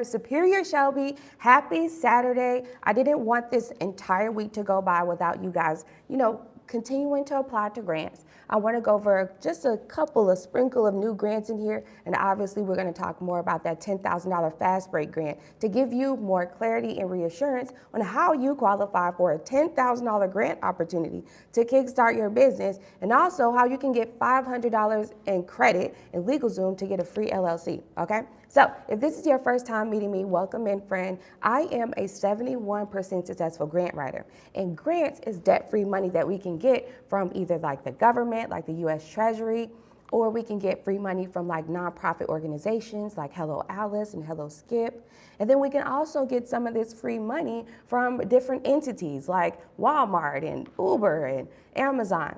Superior Shelby, happy Saturday. I didn't want this entire week to go by without you guys, continuing to apply to grants. I want to go over just a sprinkle of new grants in here, and obviously we're going to talk more about that $10,000 fast break grant to give you more clarity and reassurance on how you qualify for a $10,000 grant opportunity to kickstart your business, and also how you can get $500 in credit in LegalZoom to get a free LLC, okay? So if this is your first time meeting me, welcome in, friend. I am a 71% successful grant writer, and grants is debt-free money that we can get from either like the government, like the U.S. Treasury, or we can get free money from like nonprofit organizations like Hello Alice and Hello Skip. And then we can also get some of this free money from different entities like Walmart and Uber and Amazon.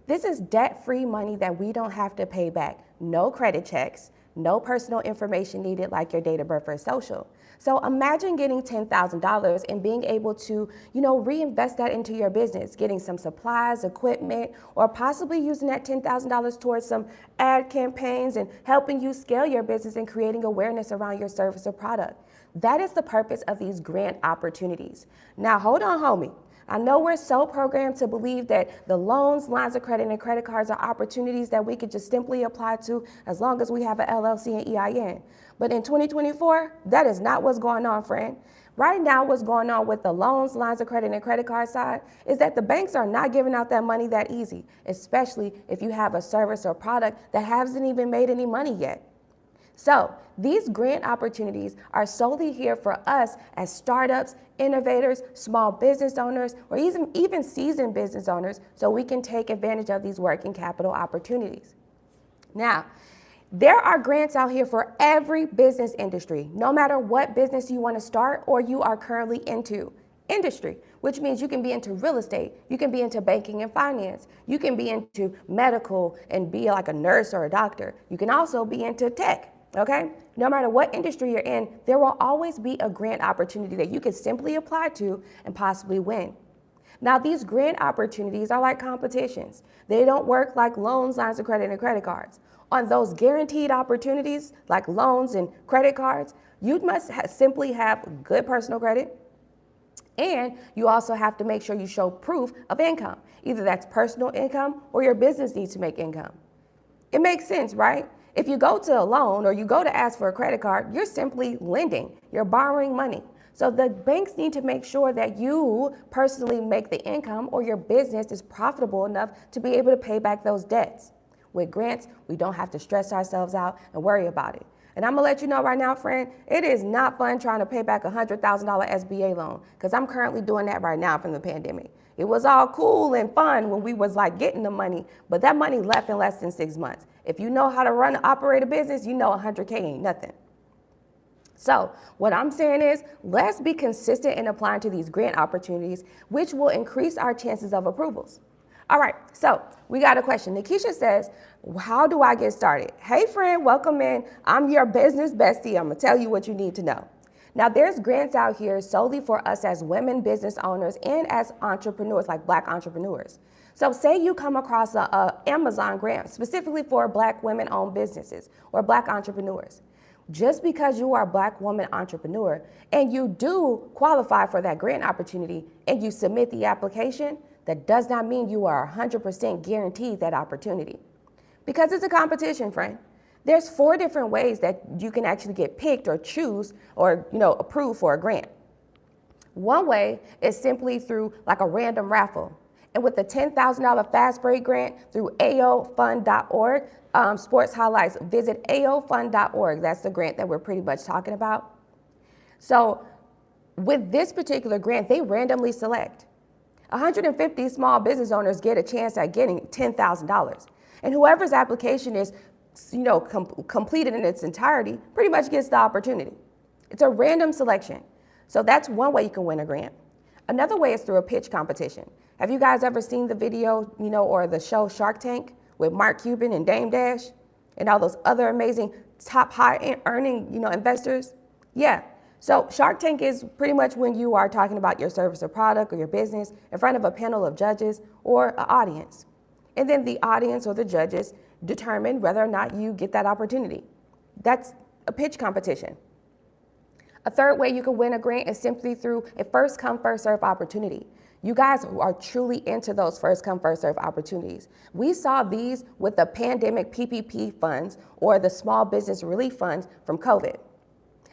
This is debt-free money that we don't have to pay back. No credit checks, no personal information needed like your date of birth or social. So imagine getting $10,000 and being able to, reinvest that into your business, getting some supplies, equipment, or possibly using that $10,000 towards some ad campaigns and helping you scale your business and creating awareness around your service or product. That is the purpose of these grant opportunities. Now, hold on, homie. I know we're so programmed to believe that the loans, lines of credit, and credit cards are opportunities that we could just simply apply to as long as we have an LLC and EIN. But in 2024, that is not what's going on, friend. Right now, what's going on with the loans, lines of credit, and credit card side is that the banks are not giving out that money that easy, especially if you have a service or product that hasn't even made any money yet. So these grant opportunities are solely here for us as startups, innovators, small business owners, or even seasoned business owners, so we can take advantage of these working capital opportunities. Now, there are grants out here for every business industry, no matter what business you want to start or you are currently into. Industry, which means you can be into real estate, you can be into banking and finance, you can be into medical and be like a nurse or a doctor. You can also be into tech. Okay? No matter what industry you're in, there will always be a grant opportunity that you can simply apply to and possibly win. Now, these grant opportunities are like competitions. They don't work like loans, lines of credit, and credit cards. On those guaranteed opportunities, like loans and credit cards, you must simply have good personal credit, and you also have to make sure you show proof of income. Either that's personal income or your business needs to make income. It makes sense, right? If you go to a loan or you go to ask for a credit card, you're simply lending, you're borrowing money. So the banks need to make sure that you personally make the income or your business is profitable enough to be able to pay back those debts. With grants, we don't have to stress ourselves out and worry about it. And I'm gonna let you know right now, friend, it is not fun trying to pay back a $100,000 SBA loan, because I'm currently doing that right now from the pandemic. It was all cool and fun when we was like getting the money, but that money left in less than 6 months. If you know how to run and operate a business, you know $100K ain't nothing. So what I'm saying is, let's be consistent in applying to these grant opportunities, which will increase our chances of approvals. All right, so we got a question. Nikisha says, how do I get started? Hey friend, welcome in. I'm your business bestie. I'm gonna tell you what you need to know. Now, there's grants out here solely for us as women business owners and as entrepreneurs, like Black entrepreneurs. So say you come across a Amazon grant specifically for Black women-owned businesses or Black entrepreneurs. Just because you are a Black woman entrepreneur and you do qualify for that grant opportunity and you submit the application, that does not mean you are 100% guaranteed that opportunity. Because it's a competition, friend. There's 4 different ways that you can actually get picked or choose or, approved for a grant. One way is simply through like a random raffle. And with the $10,000 fast break grant through aofund.org, sports highlights, visit aofund.org. That's the grant that we're pretty much talking about. So with this particular grant, they randomly select 150 small business owners get a chance at getting $10,000. And whoever's application is completed in its entirety pretty much gets the opportunity. It's a random selection. So that's one way you can win a grant. Another way is through a pitch competition. Have you guys ever seen the video, or the show Shark Tank with Mark Cuban and Dame Dash and all those other amazing top high earning, investors? Yeah. So Shark Tank is pretty much when you are talking about your service or product or your business in front of a panel of judges or an audience. And then the audience or the judges determine whether or not you get that opportunity. That's a pitch competition. A third way you can win a grant is simply through a first come, first serve opportunity. You guys are truly into those first come, first serve opportunities. We saw these with the pandemic PPP funds or the small business relief funds from COVID.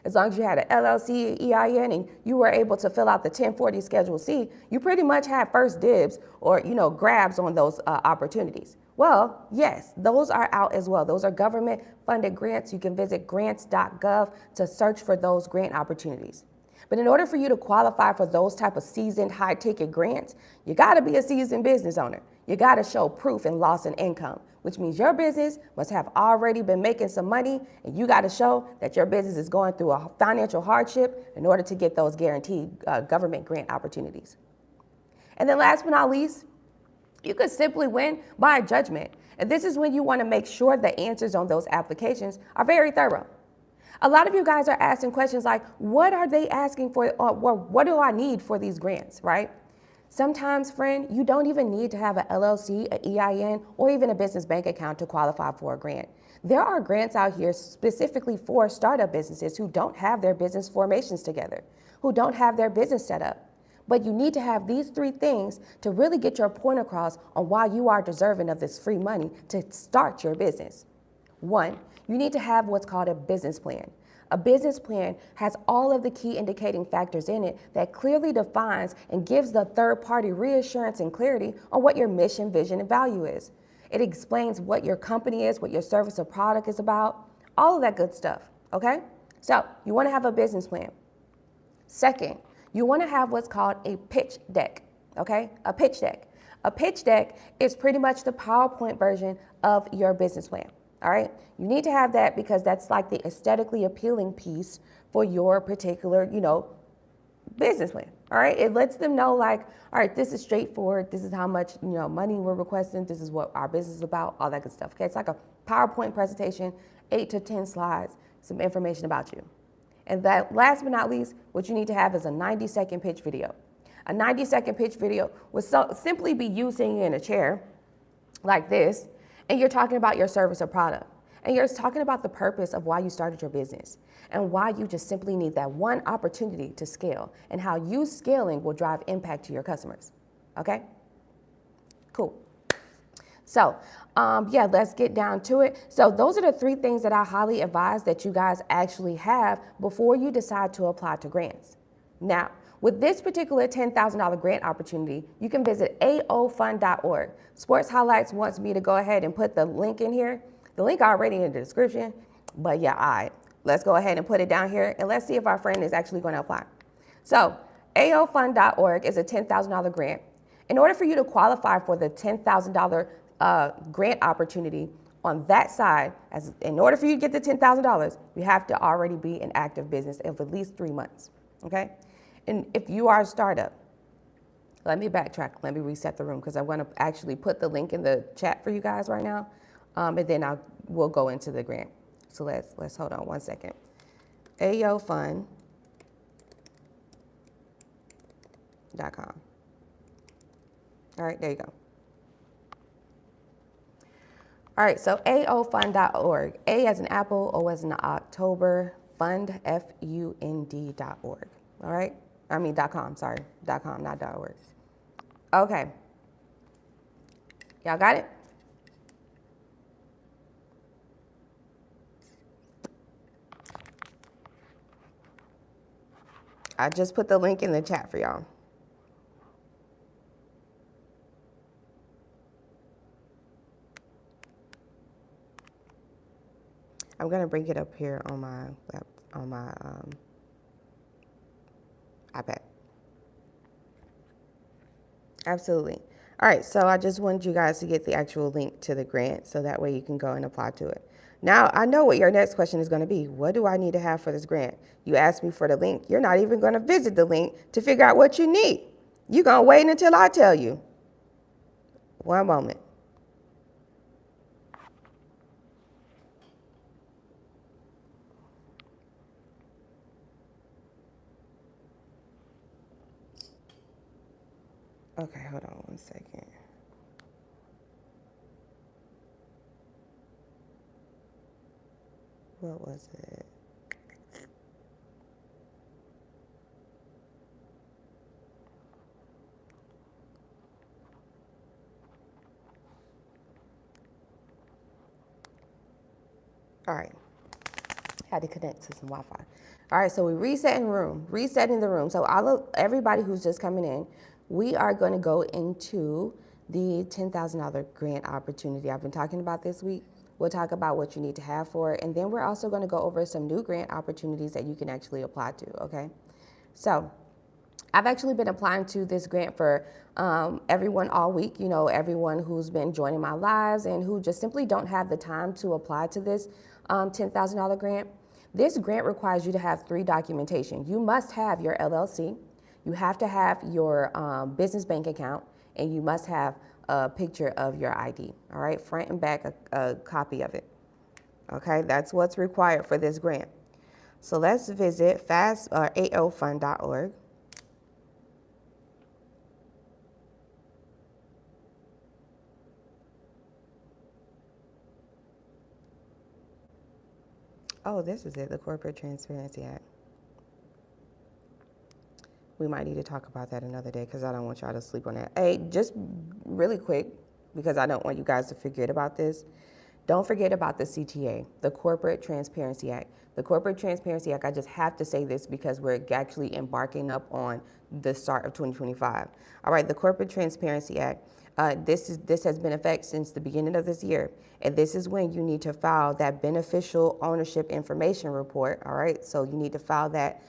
As long as you had an LLC, EIN, and you were able to fill out the 1040 Schedule C, you pretty much had first dibs or, grabs on those opportunities. Well, yes, those are out as well. Those are government funded grants. You can visit grants.gov to search for those grant opportunities. But in order for you to qualify for those type of seasoned high ticket grants, you gotta be a seasoned business owner. You gotta show proof in loss in income, which means your business must have already been making some money, and you gotta show that your business is going through a financial hardship in order to get those guaranteed government grant opportunities. And then last but not least, you could simply win by judgment. And this is when you wanna make sure the answers on those applications are very thorough. A lot of you guys are asking questions like, what are they asking for, or what do I need for these grants, right? Sometimes, friend, you don't even need to have an LLC, an EIN, or even a business bank account to qualify for a grant. There are grants out here specifically for startup businesses who don't have their business formations together, who don't have their business set up. But you need to have these three things to really get your point across on why you are deserving of this free money to start your business. One, you need to have what's called a business plan. A business plan has all of the key indicating factors in it that clearly defines and gives the third party reassurance and clarity on what your mission, vision, and value is. It explains what your company is, what your service or product is about, all of that good stuff, okay? So you wanna have a business plan. Second, you wanna have what's called a pitch deck, okay? A pitch deck. A pitch deck is pretty much the PowerPoint version of your business plan. All right, you need to have that because that's like the aesthetically appealing piece for your particular, business plan. All right, it lets them know like, all right, this is straightforward. This is how much, money we're requesting. This is what our business is about, all that good stuff. Okay, it's like a PowerPoint presentation, 8 to 10 slides, some information about you. And that last but not least, what you need to have is a 90-second pitch video. A 90-second pitch video would simply be you sitting in a chair like this, and you're talking about your service or product. And you're talking about the purpose of why you started your business and why you just simply need that one opportunity to scale and how you scaling will drive impact to your customers. Okay? Cool. So, let's get down to it. So those are the three things that I highly advise that you guys actually have before you decide to apply to grants. Now, with this particular $10,000 grant opportunity, you can visit aofund.org. Sports Highlights wants me to go ahead and put the link in here. The link already in the description, but yeah, all right. Let's go ahead and put it down here and let's see if our friend is actually going to apply. So aofund.org is a $10,000 grant. In order for you to qualify for the $10,000 grant opportunity on that side, in order for you to get the $10,000, you have to already be an active business of at least 3 months, okay? And if you are a startup, let me backtrack. Let me reset the room because I want to actually put the link in the chat for you guys right now, and then we'll go into the grant. So let's hold on one second. aofund.com. All right, there you go. All right, so aofund.org. A as in Apple, O as in October, fund, F-U-N-D.org. All right? .com, sorry. .com, not .org. Okay. Y'all got it? I just put the link in the chat for y'all. I'm gonna bring it up here on my iPad. Absolutely. All right, so I just wanted you guys to get the actual link to the grant so that way you can go and apply to it. Now, I know what your next question is going to be. What do I need to have for this grant? You asked me for the link. You're not even going to visit the link to figure out what you need. You're going to wait until I tell you. One moment. Okay, hold on one second. What was it? All right. Had to connect to some Wi-Fi. All right, so we're resetting the room. So everybody who's just coming in, we are going to go into the $10,000 grant opportunity I've been talking about this week. We'll talk about what you need to have for it, and then we're also going to go over some new grant opportunities that you can actually apply to, okay? So I've actually been applying to this grant for everyone all week, you know, everyone who's been joining my lives and who just simply don't have the time to apply to this $10,000 grant. This grant requires you to have 3 documentation. You must have your LLC, you have to have your business bank account, and you must have a picture of your ID, all right? Front and back, a copy of it, okay? That's what's required for this grant. So let's visit aofund.org. Oh, this is it, the Corporate Transparency Act. We might need to talk about that another day because I don't want y'all to sleep on that. Hey, just really quick, because I don't want you guys to forget about this. Don't forget about the CTA, the Corporate Transparency Act. The Corporate Transparency Act, I just have to say this because we're actually embarking up on the start of 2025. All right, the Corporate Transparency Act, this has been in effect since the beginning of this year. And this is when you need to file that beneficial ownership information report, all right? So you need to file that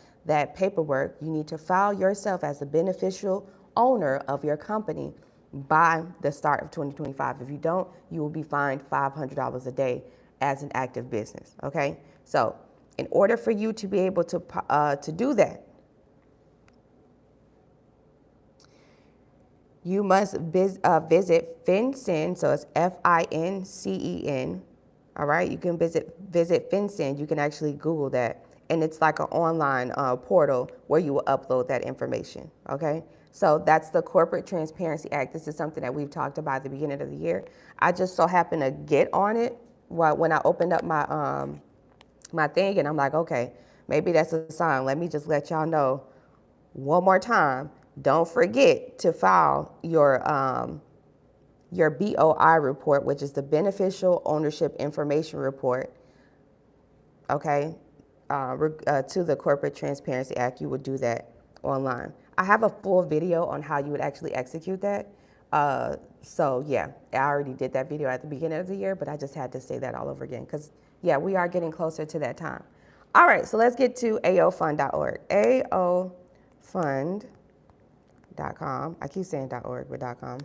paperwork. You need to file yourself as the beneficial owner of your company by the start of 2025. If you don't, you will be fined $500 a day as an active business, okay? So in order for you to be able to do that, you must visit FinCEN, so it's FINCEN, all right? You can visit FinCEN. You can actually Google that, and it's like an online portal where you will upload that information, okay? So that's the Corporate Transparency Act. This is something that we've talked about at the beginning of the year. I just so happened to get on it when I opened up my my thing, and I'm like, okay, maybe that's a sign. Let me just let y'all know one more time. Don't forget to file your BOI report, which is the Beneficial Ownership Information Report, okay, to the Corporate Transparency Act. You would do that online. I have a full video on how you would actually execute that. So yeah, I already did that video at the beginning of the year, but I just had to say that all over again because yeah, we are getting closer to that time. All right, so let's get to aofund.org. aofund.com. I keep saying .org, but .com.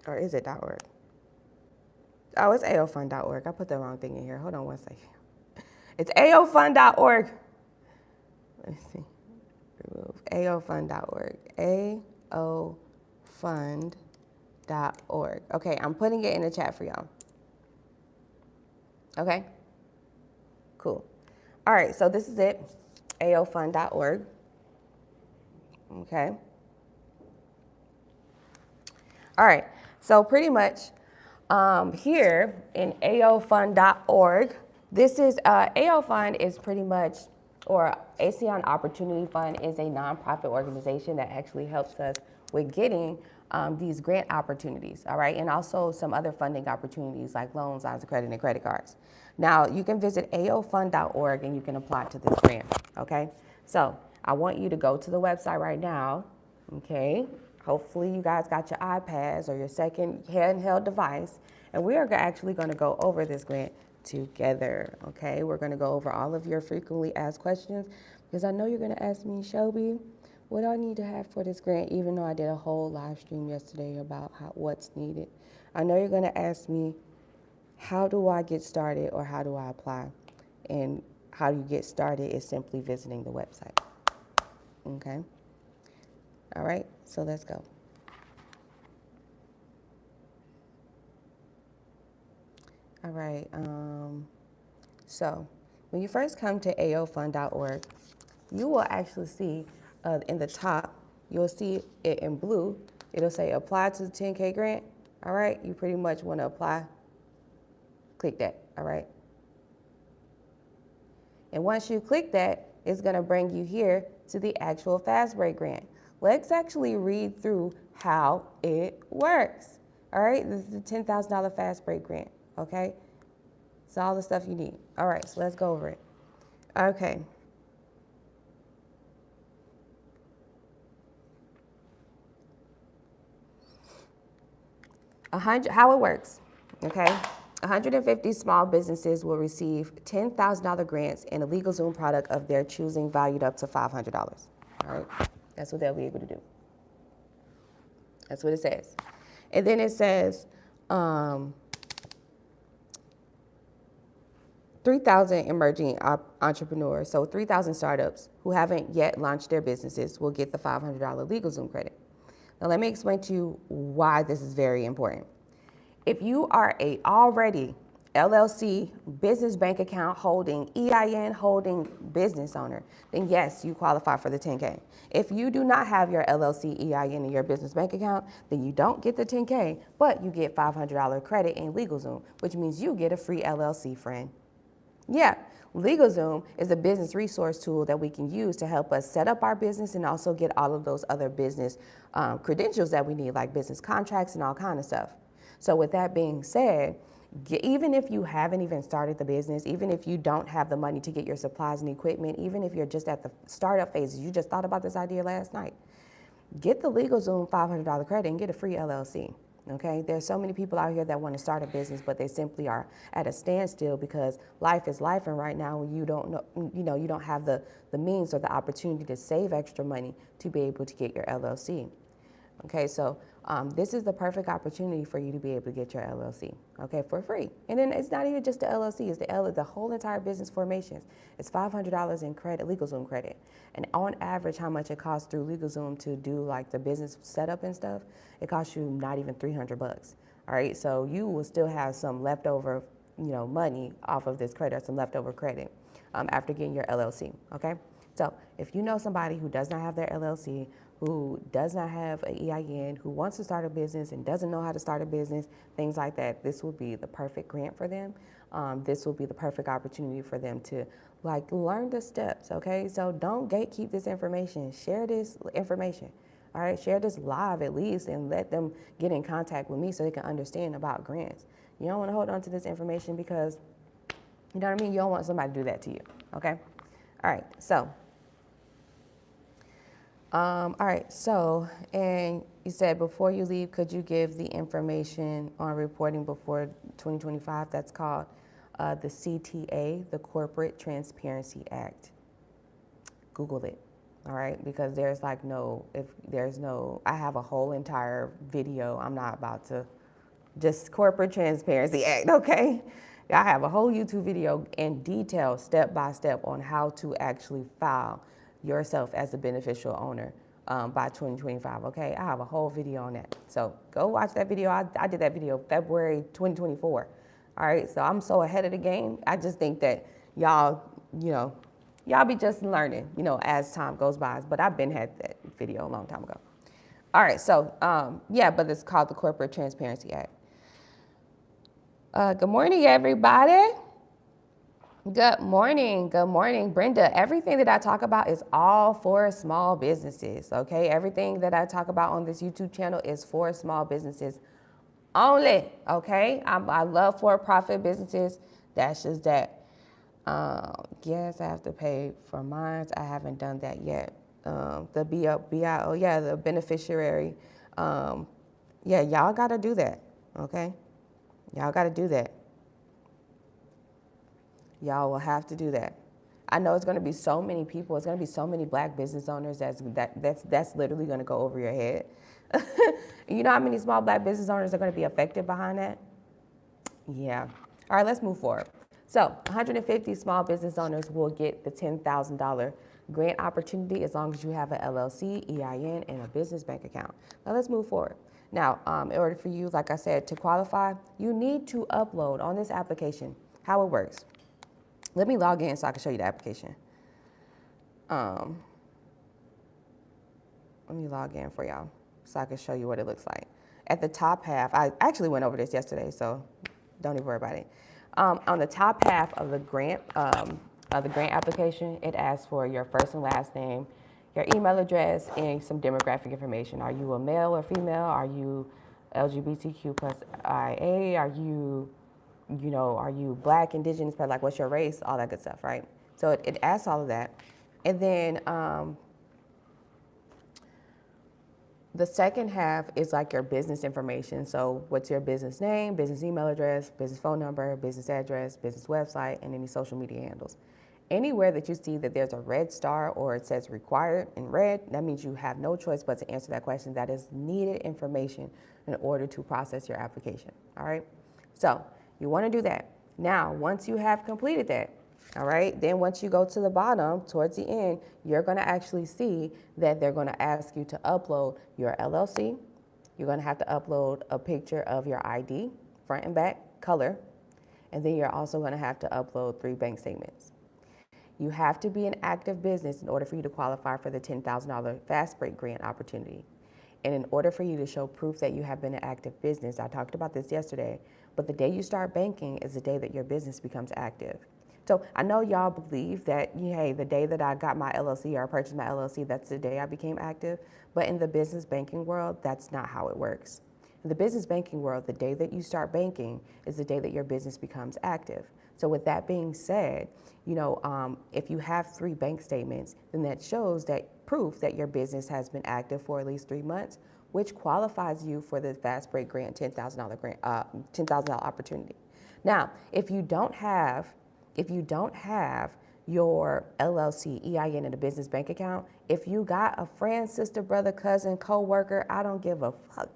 Or is it .org? Oh, it's aofund.org. I put the wrong thing in here. Hold on one second. It's aofund.org. Let's see. Remove aofund.org. aofund.org. Okay, I'm putting it in the chat for y'all. Okay? Cool. All right, so this is it. aofund.org. Okay. All right, so pretty much here in aofund.org, this is, AOFund is pretty much, or ASEAN Opportunity Fund is a nonprofit organization that actually helps us with getting these grant opportunities, all right, and also some other funding opportunities like loans, lines of credit, and credit cards. Now, you can visit aofund.org and you can apply to this grant, okay? So I want you to go to the website right now, okay? Hopefully you guys got your iPads or your second handheld device, and we are actually going to go over this grant together, okay? We're going to go over all of your frequently asked questions because I know you're going to ask me, Shelby, what do I need to have for this grant, even though I did a whole live stream yesterday about what's needed. I know you're going to ask me, how do I get started or how do I apply? And how you get started is simply visiting the website, okay? All right, so let's go. All right, so when you first come to aofund.org, you will actually see in the top, you'll see it in blue. It'll say apply to the 10K grant. All right, you pretty much want to apply. Click that, all right? And once you click that, it's going to bring you here to the actual Fast Break grant. let's actually read through how it works. All right, this is the $10,000 fast break grant, okay? It's all the stuff you need. All right, so let's go over it. Okay. How it works, okay? 150 small businesses will receive $10,000 grants in a LegalZoom product of their choosing valued up to $500, all right? That's what they'll be able to do. That's what it says. And then it says 3,000 emerging entrepreneurs, so 3,000 startups who haven't yet launched their businesses will get the $500 LegalZoom credit. Now let me explain to you why this is very important. If you are a already LLC, business bank account holding, EIN holding business owner, then yes, you qualify for the 10K. If you do not have your LLC, EIN in your business bank account, then you don't get the 10K, but you get $500 credit in LegalZoom, which means you get a free LLC, friend. Yeah, LegalZoom is a business resource tool that we can use to help us set up our business and also get all of those other business credentials that we need, like business contracts and all kind of stuff. So with that being said, even if you haven't even started the business, even if you don't have the money to get your supplies and equipment, even if you're just at the startup phases, you just thought about this idea last night, get the LegalZoom $500 credit and get a free LLC. Okay, there's so many people out here that want to start a business, but they simply are at a standstill because life is life, and right now you don't know, you don't have the means or the opportunity to save extra money to be able to get your LLC. Okay, so this is the perfect opportunity for you to be able to get your LLC, okay, for free. And then it's not even just the LLC, it's the whole entire business formations. It's $500 in credit, LegalZoom credit. And on average, how much it costs through LegalZoom to do like the business setup and stuff, it costs you not even $300. All right, so you will still have some leftover, money off of this credit, or some leftover credit after getting your LLC, okay? So if you know somebody who does not have their LLC, who does not have an EIN, who wants to start a business and doesn't know how to start a business, things like that, this will be the perfect grant for them. This will be the perfect opportunity for them to learn the steps, okay? So don't gatekeep this information. Share this information, all right? Share this live at least and let them get in contact with me so they can understand about grants. You don't want to hold on to this information because, you know what I mean? You don't want somebody to do that to you, okay? All right, so. All right, so, and you said before you leave, could you give the information on reporting before 2025? That's called the CTA, the Corporate Transparency Act. Google it, all right? Because there's I have a whole entire video. I'm not about to, just Corporate Transparency Act, okay? I have a whole YouTube video in detail, step by step, on how to actually file yourself as a beneficial owner by 2025, okay? I have a whole video on that. So go watch that video. I did that video February 2024, all right? So I'm so ahead of the game. I just think that y'all be just learning, as time goes by. But I've been had that video a long time ago. All right, so yeah, but it's called the Corporate Transparency Act. Good morning, everybody. Good morning, Brenda. Everything that I talk about is all for small businesses, okay? Everything that I talk about on this YouTube channel is for small businesses only, okay? I love for-profit businesses. That's just that. Yes, I have to pay for mine. I haven't done that yet. The BIO, yeah, the beneficiary. Yeah, y'all got to do that, okay? Y'all got to do that. Y'all will have to do that. I know it's going to be so many people. It's going to be so many black business owners that's literally going to go over your head. You know how many small black business owners are going to be affected behind that? Yeah. All right, let's move forward. So 150 small business owners will get the $10,000 grant opportunity as long as you have an LLC, EIN, and a business bank account. Now let's move forward. Now, in order for you, like I said, to qualify, you need to upload on this application how it works. Let me log in so I can show you the application. Let me log in for y'all so I can show you what it looks like. At the top half, I actually went over this yesterday, so don't even worry about it. On the top half of the grant application, it asks for your first and last name, your email address, and some demographic information. Are you a male or female? Are you LGBTQ plus IA? Are you, are you black, indigenous, like what's your race? All that good stuff, right? So it asks all of that. And then the second half is like your business information. So what's your business name, business email address, business phone number, business address, business website, and any social media handles. Anywhere that you see that there's a red star or it says required in red, that means you have no choice but to answer that question. That is needed information in order to process your application, all right? So you wanna do that. Now, once you have completed that, all right, then once you go to the bottom, towards the end, you're gonna actually see that they're gonna ask you to upload your LLC. You're gonna have to upload a picture of your ID, front and back, color, and then you're also gonna have to upload 3 bank statements. You have to be an active business in order for you to qualify for the $10,000 Fast Break Grant opportunity. And in order for you to show proof that you have been an active business, I talked about this yesterday, but the day you start banking is the day that your business becomes active. So I know y'all believe that, hey, the day that I got my LLC or I purchased my LLC, that's the day I became active. But in the business banking world, that's not how it works. In the business banking world, the day that you start banking is the day that your business becomes active. So with that being said, if you have 3 bank statements, then that shows that proof that your business has been active for at least 3 months, which qualifies you for the Fast Break Grant $10,000 grant, $10,000 opportunity. Now, if you don't have your LLC, EIN, and a business bank account, if you got a friend, sister, brother, cousin, co-worker, I don't give a fuck,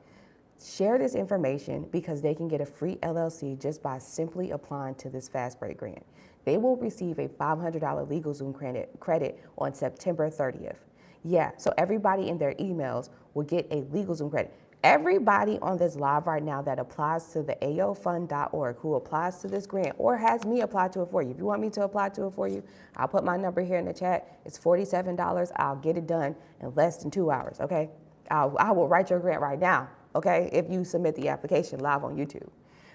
share this information because they can get a free LLC just by simply applying to this Fast Break Grant. They will receive a $500 LegalZoom credit on September 30th. Yeah, so everybody in their emails will get a LegalZoom credit. Everybody on this live right now that applies to the aofund.org, who applies to this grant or has me apply to it for you. If you want me to apply to it for you, I'll put my number here in the chat. It's $47. I'll get it done in less than 2 hours, okay? I will write your grant right now, okay, if you submit the application live on YouTube.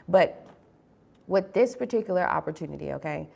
But with this particular opportunity, okay,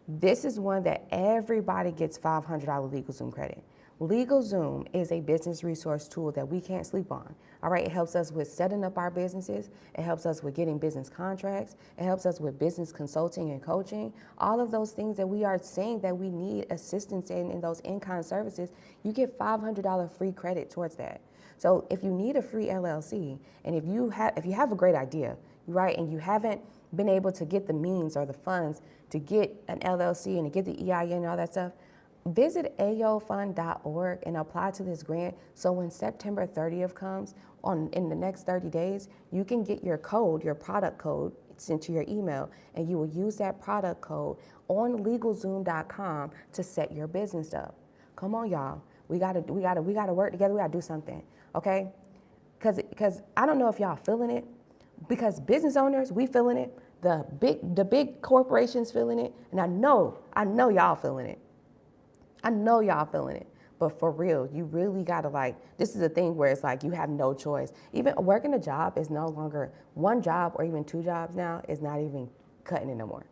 this is one that everybody gets $500 LegalZoom credit. LegalZoom is a business resource tool that we can't sleep on. All right, it helps us with setting up our businesses. It helps us with getting business contracts. It helps us with business consulting and coaching. All of those things that we are saying that we need assistance in those in-kind services, you get $500 free credit towards that. So if you need a free LLC, and if you have a great idea, right, and you haven't been able to get the means or the funds to get an LLC and to get the EIN and all that stuff, visit aofund.org and apply to this grant. So when September 30th comes, in the next 30 days, you can get your code, your product code, sent to your email, and you will use that product code on LegalZoom.com to set your business up. Come on, y'all. We gotta work together. We gotta do something, okay? Because I don't know if y'all feeling it. Because business owners, we feeling it. The big corporations feeling it, and I know y'all feeling it. I know y'all feeling it. But for real, you really gotta this is a thing where it's like you have no choice. Even working a job is no longer one job or even 2 jobs now is not even cutting it no more.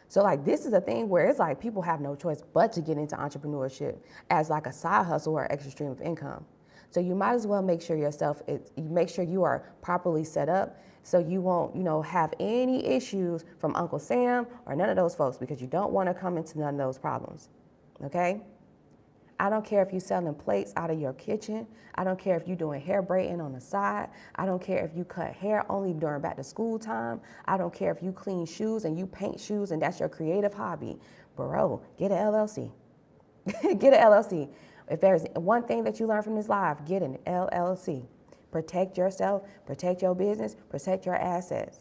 So this is a thing where it's like people have no choice but to get into entrepreneurship as like a side hustle or extra stream of income. So you might as well make sure you are properly set up so you won't, have any issues from Uncle Sam or none of those folks, because you don't want to come into none of those problems, okay? I don't care if you're selling plates out of your kitchen. I don't care if you're doing hair braiding on the side. I don't care if you cut hair only during back to school time. I don't care if you clean shoes and you paint shoes and that's your creative hobby. Bro, get an LLC. Get an LLC. If there's one thing that you learn from this live, get an LLC. Protect yourself, protect your business, protect your assets.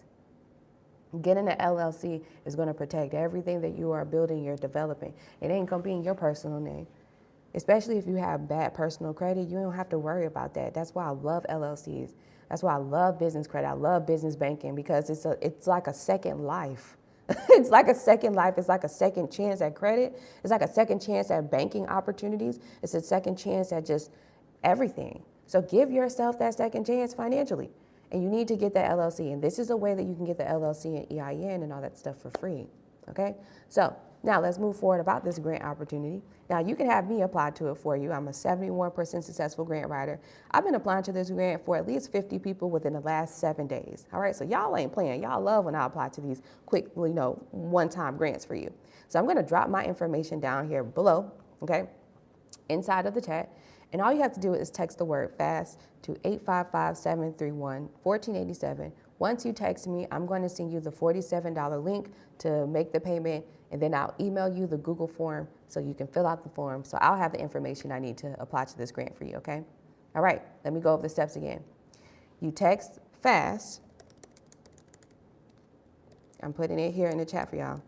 Getting an LLC is going to protect everything that you are building, you're developing. It ain't going to be in your personal name. Especially if you have bad personal credit, you don't have to worry about that. That's why I love LLCs. That's why I love business credit. I love business banking because it's like a second life. It's like a second life. It's like a second chance at credit. It's like a second chance at banking opportunities. It's a second chance at just everything. So give yourself that second chance financially. And you need to get that LLC. And this is a way that you can get the LLC and EIN and all that stuff for free. Okay? So Now let's move forward about this grant opportunity. Now you can have me apply to it for you. I'm a 71% successful grant writer. I've been applying to this grant for at least 50 people within the last 7 days. All right, so y'all ain't playing. Y'all love when I apply to these quick, one-time grants for you. So I'm gonna drop my information down here below, okay, inside of the chat. And all you have to do is text the word FAST to 855-731-1487. Once you text me, I'm going to send you the $47 link to make the payment, and then I'll email you the Google form so you can fill out the form. So I'll have the information I need to apply to this grant for you, okay? All right, let me go over the steps again. You text FAST. I'm putting it here in the chat for y'all.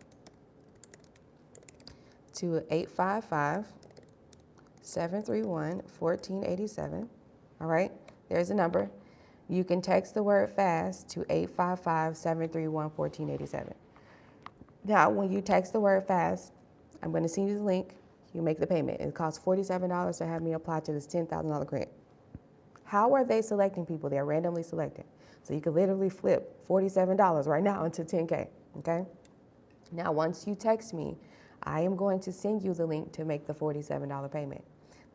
To 855-731-1487. All right, there's a number. You can text the word FAST to 855-731-1487. Now, when you text the word FAST, I'm going to send you the link. You make the payment. It costs $47 to have me apply to this $10,000 grant. How are they selecting people? They're randomly selecting. So you can literally flip $47 right now into $10K, okay? Now, once you text me, I am going to send you the link to make the $47 payment.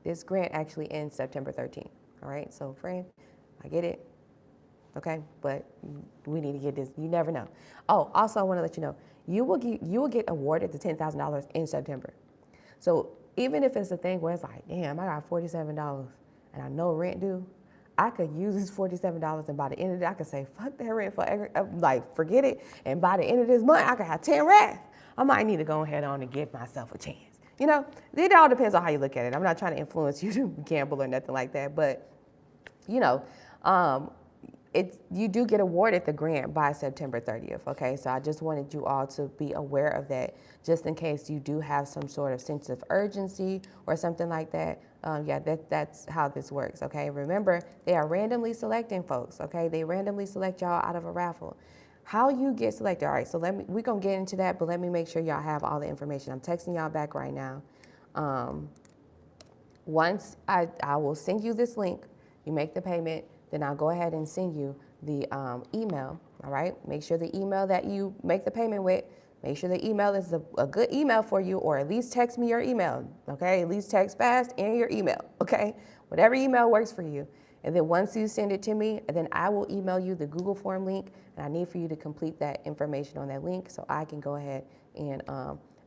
This grant actually ends September 13th, all right? So, friend, I get it, okay? But we need to get this. You never know. Oh, also, I want to let you know, you will get awarded the $10,000 in September. So even if it's a thing where it's like, damn, I got $47 and I know rent due, I could use this $47 and by the end of it, I could say, fuck that rent forget it. And by the end of this month, I could have 10 racks. I might need to go ahead on and give myself a chance. You know, it all depends on how you look at it. I'm not trying to influence you to gamble or nothing like that, but you know, you do get awarded the grant by September 30th, okay? So I just wanted you all to be aware of that, just in case you do have some sort of sense of urgency or something like that. That's how this works, okay? Remember, they are randomly selecting folks, okay? They randomly select y'all out of a raffle. How you get selected, all right, so we're gonna get into that, but let me make sure y'all have all the information. I'm texting y'all back right now. Once I will send you this link, you make the payment, then I'll go ahead and send you the email, all right? Make sure the email that you make the payment with, make sure the email is a good email for you, or at least text me your email, okay? At least text FAST and your email, okay? Whatever email works for you. And then once you send it to me, then I will email you the Google form link, and I need for you to complete that information on that link so I can go ahead and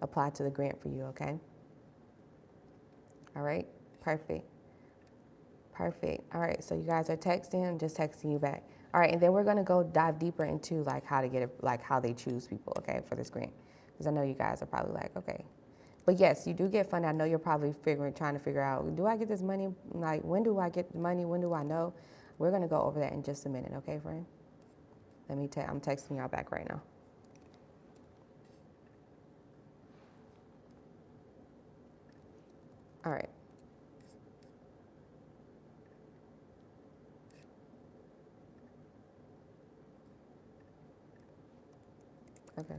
apply to the grant for you, okay? All right, perfect. Perfect. All right, so you guys are texting, I'm just texting you back. All right, and then we're gonna go dive deeper into like how to get it, like how they choose people, okay, for this grant. Because I know you guys are probably like, okay. But yes, you do get funding. I know you're probably trying to figure out, do I get this money? Like, when do I get the money? When do I know? We're gonna go over that in just a minute, okay, friend? I'm texting y'all back right now. All right. Okay.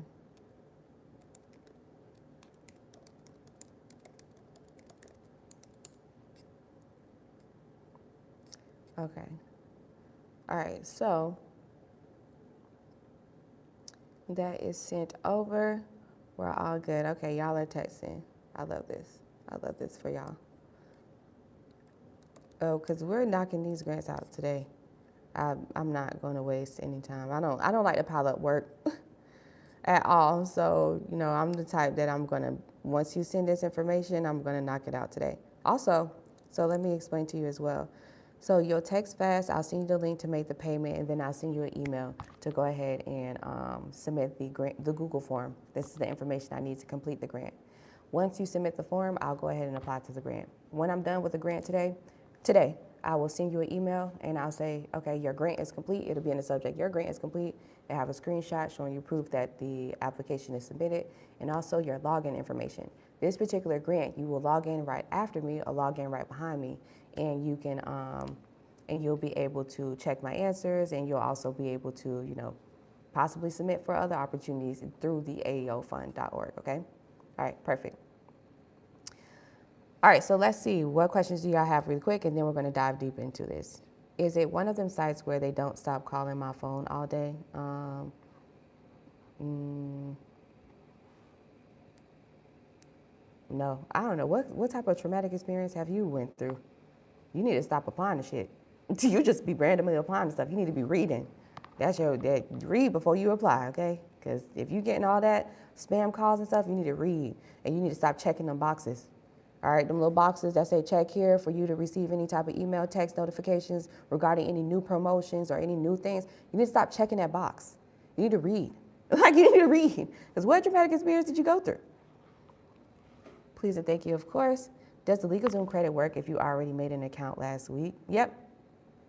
Okay. All right, so that is sent over. We're all good. Okay, y'all are texting. I love this. I love this for y'all. Oh, because we're knocking these grants out today. I'm not going to waste any time. I don't like to pile up work at all. So, you know, I'm the type that once you send this information, I'm going to knock it out today. Also, so let me explain to you as well. So you'll text FAST, I'll send you the link to make the payment, and then I'll send you an email to go ahead and submit the Google form. This is the information I need to complete the grant. Once you submit the form, I'll go ahead and apply to the grant. When I'm done with the grant today, I will send you an email and I'll say, okay, your grant is complete. It'll be in the subject, your grant is complete. And have a screenshot showing you proof that the application is submitted, and also your login information. This particular grant, you will log in right after me or log in right behind me, and you can, and you'll be able to check my answers, and you'll also be able to, you know, possibly submit for other opportunities through the aeofund.org, okay? All right, perfect. All right, so let's see, what questions do y'all have really quick, and then we're gonna dive deep into this. Is it one of them sites where they don't stop calling my phone all day? No, I don't know. What type of traumatic experience have you went through? You need to stop applying to shit. You just be randomly applying to stuff. You need to be reading. Read before you apply, okay? Because if you're getting all that spam calls and stuff, you need to read. And you need to stop checking them boxes. All right, them little boxes that say check here for you to receive any type of email, text notifications regarding any new promotions or any new things. You need to stop checking that box. You need to read. Like, you need to read. Because what traumatic experience did you go through? Please and thank you, of course. Does the LegalZoom credit work if you already made an account last week? Yep,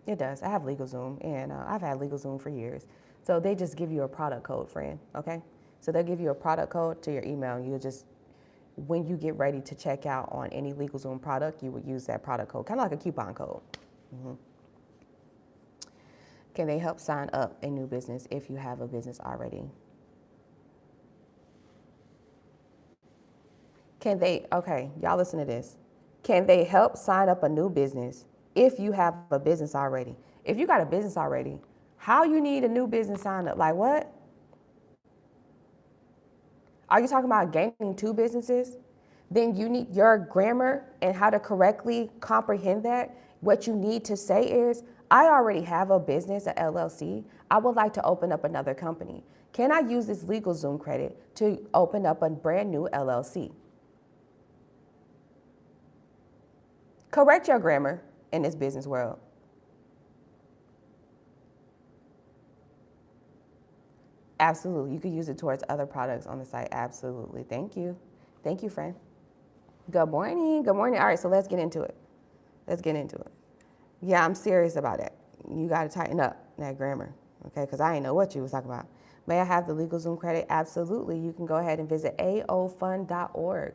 it does. I have LegalZoom, and I've had LegalZoom for years. So they just give you a product code, friend, okay? So they'll give you a product code to your email, and you'll just, when you get ready to check out on any LegalZoom product, you would use that product code, kind of like a coupon code. Mm-hmm. Can they help sign up a new business if you have a business already? Can they, okay, y'all listen to this. Can they help sign up a new business if you have a business already? If you got a business already, how you need a new business sign up? Like what? Are you talking about gaining two businesses? Then you need your grammar and how to correctly comprehend that. What you need to say is, I already have a business, an LLC. I would like to open up another company. Can I use this LegalZoom credit to open up a brand new LLC? Correct your grammar in this business world. Absolutely. You could use it towards other products on the site. Absolutely. Thank you. Thank you, friend. Good morning. Good morning. All right, so let's get into it. Let's get into it. Yeah, I'm serious about it. You got to tighten up that grammar, okay? Because I ain't know what you was talking about. May I have the LegalZoom credit? Absolutely. You can go ahead and visit aofund.org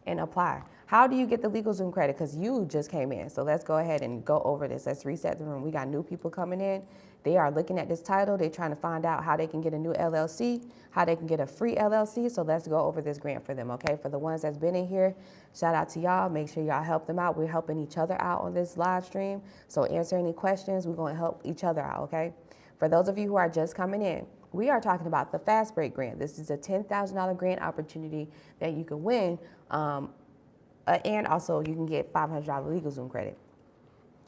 and apply. How do you get the LegalZoom credit? Because you just came in. So let's go ahead and go over this. Let's reset the room. We got new people coming in. They are looking at this title. They're trying to find out how they can get a new LLC, how they can get a free LLC. So let's go over this grant for them, okay? For the ones that's been in here, shout out to y'all. Make sure y'all help them out. We're helping each other out on this live stream. So answer any questions. We're going to help each other out, okay? For those of you who are just coming in, we are talking about the Fast Break Grant. This is a $10,000 grant opportunity that you can win. And also you can get $500 LegalZoom credit,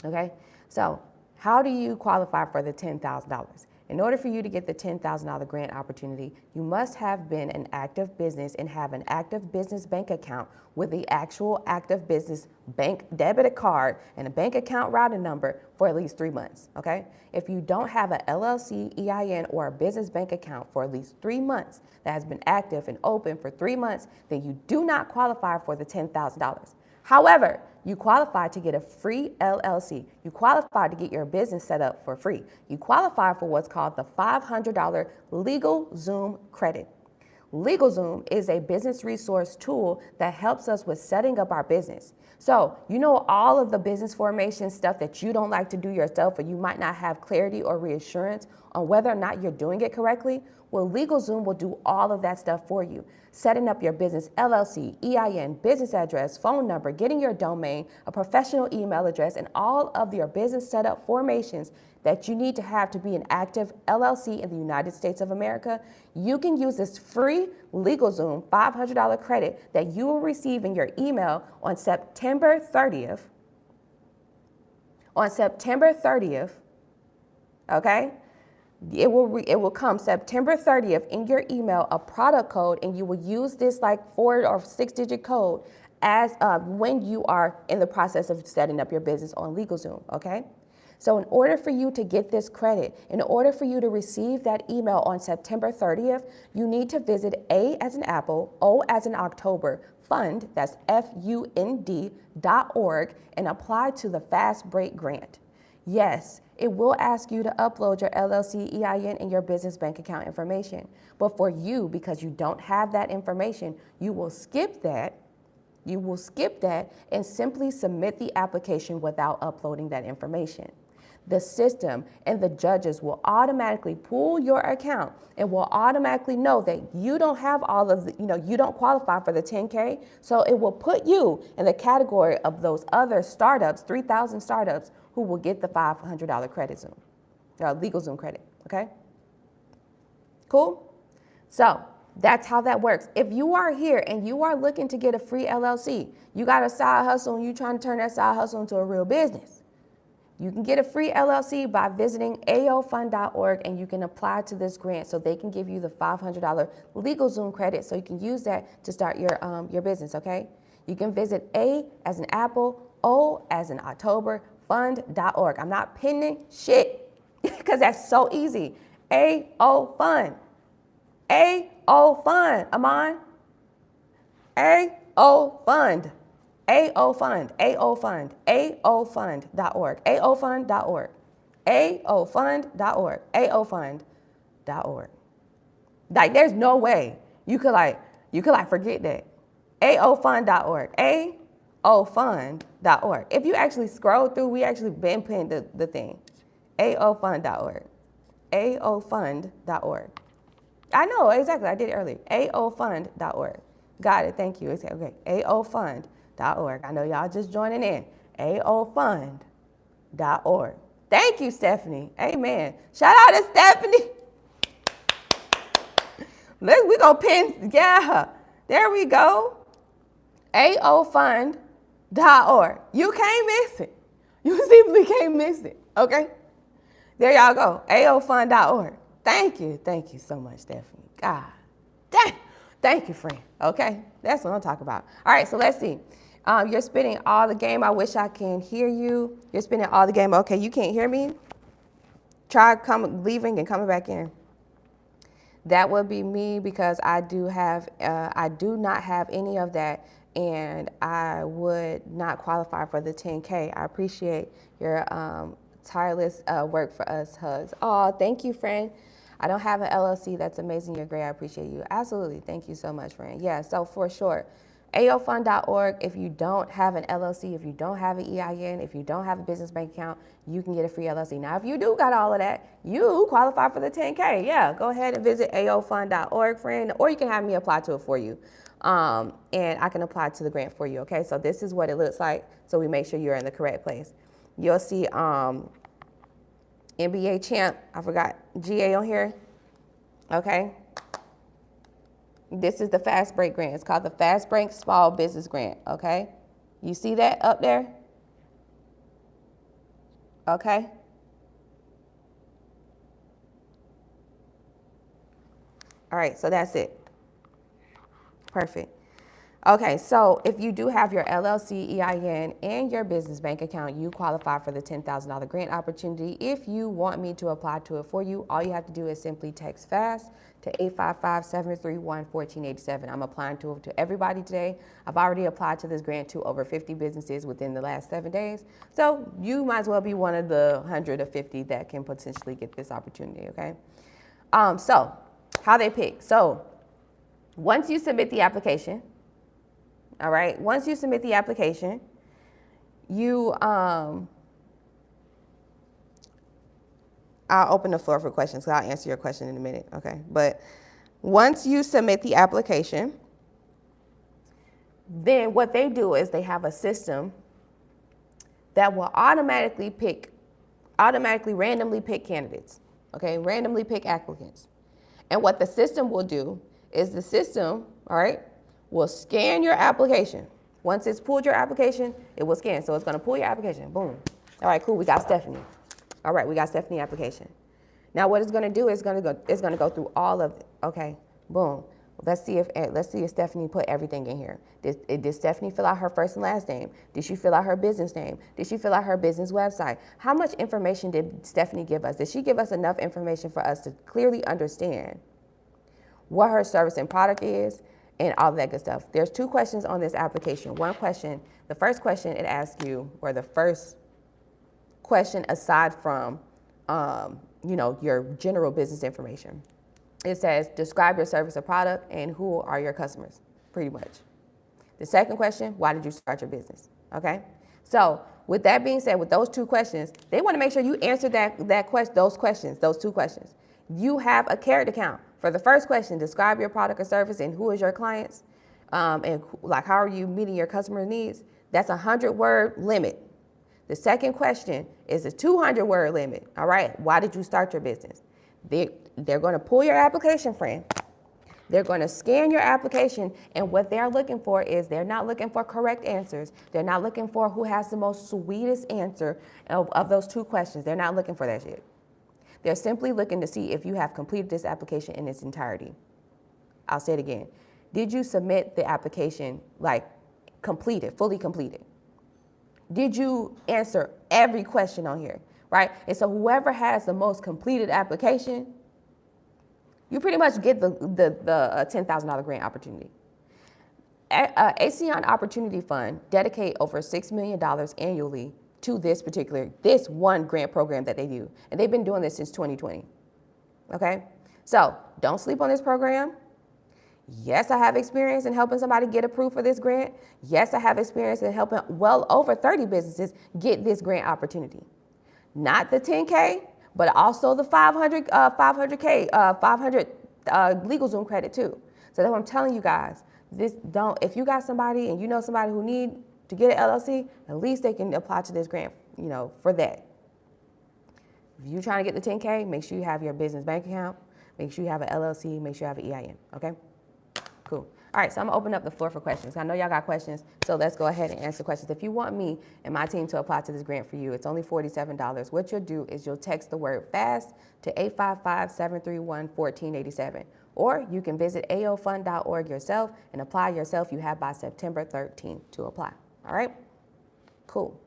okay? So how do you qualify for the $10,000? In order for you to get the $10,000 grant opportunity, you must have been an active business and have an active business bank account with the actual active business bank debit card and a bank account routing number for at least 3 months, okay? If you don't have an LLC, EIN, or a business bank account for at least 3 months that has been active and open for 3 months, then you do not qualify for the $10,000. However, you qualify to get a free LLC. You qualify to get your business set up for free. You qualify for what's called the $500 LegalZoom credit. LegalZoom is a business resource tool that helps us with setting up our business. So, you know, all of the business formation stuff that you don't like to do yourself, or you might not have clarity or reassurance on whether or not you're doing it correctly. Well, LegalZoom will do all of that stuff for you. Setting up your business LLC, EIN, business address, phone number, getting your domain, a professional email address, and all of your business setup formations that you need to have to be an active LLC in the United States of America. You can use this free LegalZoom $500 credit that you will receive in your email on September 30th. On September 30th, okay? It will come September 30th in your email, a product code, and you will use this like 4 or 6-digit code as when you are in the process of setting up your business on LegalZoom, okay? So in order for you to get this credit, in order for you to receive that email on September 30th, you need to visit A as in Apple, O as in October, fund, that's FUND.org, and apply to the Fast Break Grant. Yes, it will ask you to upload your LLC, EIN, and your business bank account information. But for you, because you don't have that information, you will skip that. You will skip that and simply submit the application without uploading that information. The system and the judges will automatically pull your account and will automatically know that you don't have all of the, you don't qualify for the 10K. So it will put you in the category of those other startups, 3,000 startups, who will get the $500 credit LegalZoom credit, okay? Cool? So That's how that works. If you are here and you are looking to get a free LLC, you got a side hustle and you're trying to turn that side hustle into a real business, you can get a free LLC by visiting aofund.org, and you can apply to this grant so they can give you the $500 LegalZoom credit so you can use that to start your business, okay? You can visit A as in Apple, O as in October, fund.org. I'm not pinning shit because that's so easy. AO Fund. AO Fund. Amon. AO Fund. AO Fund. AO Fund. AOFund.org. AOFund.org. AOFund.org. AOFund.org. Like, there's no way you could forget that. AOFund.org. AOFund.org. If you actually scroll through, we actually been putting the thing. AOFund.org. AOFund.org. I know, exactly. I did it earlier. AOFund.org. Got it. Thank you. Okay. AOFund.org. I know y'all just joining in. AOFund.org. Thank you, Stephanie. Amen. Shout out to Stephanie. We gonna pin. Yeah. There we go. AOFund.org. You can't miss it. You simply can't miss it. Okay? There y'all go. AOFund.org. Thank you. Thank you so much, Stephanie. God. Dang. Thank you, friend. Okay? That's what I'm talking about. All right, so let's see. You're spinning all the game. I wish I can hear you. You're spinning all the game. Okay, you can't hear me? Try leaving and coming back in. That would be me because I do not have any of that, and I would not qualify for the 10K. I appreciate your tireless work for us, hugs. Oh, thank you, friend. I don't have an LLC. That's amazing. You're great. I appreciate you. Absolutely. Thank you so much, friend. Yeah, so for sure, AOFund.org. If you don't have an LLC, if you don't have an EIN, if you don't have a business bank account, you can get a free LLC. Now, if you do got all of that, you qualify for the 10K. Yeah, go ahead and visit AOFund.org, friend, or you can have me apply to it for you. And I can apply to the grant for you, okay? So this is what it looks like, so we make sure you're in the correct place. You'll see NBA champ, I forgot, GA on here, okay? This is the Fast Break Grant. It's called the Fast Break Small Business Grant, okay? You see that up there? Okay? All right, so that's it. Perfect. Okay, so if you do have your LLC, EIN, and your business bank account, you qualify for the $10,000 grant opportunity. If you want me to apply to it for you, all you have to do is simply text FAST to 855-731-1487. I'm applying to it to everybody today. I've already applied to this grant to over 50 businesses within the last 7 days. So you might as well be one of the 100 or 50 that can potentially get this opportunity, okay? So how they pick. So once you submit the application, all right, once you submit the application, you, I'll open the floor for questions, so I'll answer your question in a minute, okay? But once you submit the application, then what they do is they have a system that will randomly pick candidates, okay? Randomly pick applicants. And what the system will do is the system, all right, will scan your application. Once it's pulled your application, it will scan. So it's gonna pull your application, boom. All right, cool, we got Stephanie. All right, we got Stephanie application. Now what it's gonna do is it's gonna go through all of it. Okay, boom. Let's see if Stephanie put everything in here. Did Stephanie fill out her first and last name? Did she fill out her business name? Did she fill out her business website? How much information did Stephanie give us? Did she give us enough information for us to clearly understand what her service and product is and all of that good stuff? There's 2 questions on this application. One question, the first question it asks you, or the first question aside from, your general business information. It says, describe your service or product and who are your customers, pretty much. The second question, why did you start your business? Okay? So with that being said, with those 2 questions, they want to make sure you answer those 2 questions. You have a character count. For the first question, describe your product or service and who is your clients, and like how are you meeting your customer needs? That's a 100-word limit. The second question is a 200-word limit. All right, why did you start your business? They're going to pull your application, friend. They're going to scan your application, and what they're looking for is they're not looking for correct answers. They're not looking for who has the most sweetest answer of those two questions. They're not looking for that shit. They're simply looking to see if you have completed this application in its entirety. I'll say it again. Did you submit the application like completed, fully completed? Did you answer every question on here, right? And so whoever has the most completed application, you pretty much get the $10,000 grant opportunity. ASEAN Opportunity Fund dedicate over $6 million annually to this one grant program that they do. And they've been doing this since 2020, okay? So don't sleep on this program. Yes, I have experience in helping somebody get approved for this grant. Yes, I have experience in helping well over 30 businesses get this grant opportunity. Not the 10K, but also the 500 LegalZoom credit too. So that's what I'm telling you guys. If you got somebody and you know somebody who need to get an LLC, at least they can apply to this grant, for that. If you're trying to get the 10K, make sure you have your business bank account, make sure you have an LLC, make sure you have an EIN, okay? Cool. All right, so I'm gonna open up the floor for questions. I know y'all got questions, so let's go ahead and answer questions. If you want me and my team to apply to this grant for you, it's only $47. What you'll do is you'll text the word FAST to 855-731-1487. Or you can visit aofund.org yourself and apply yourself. You have by September 13th to apply. All right? Cool.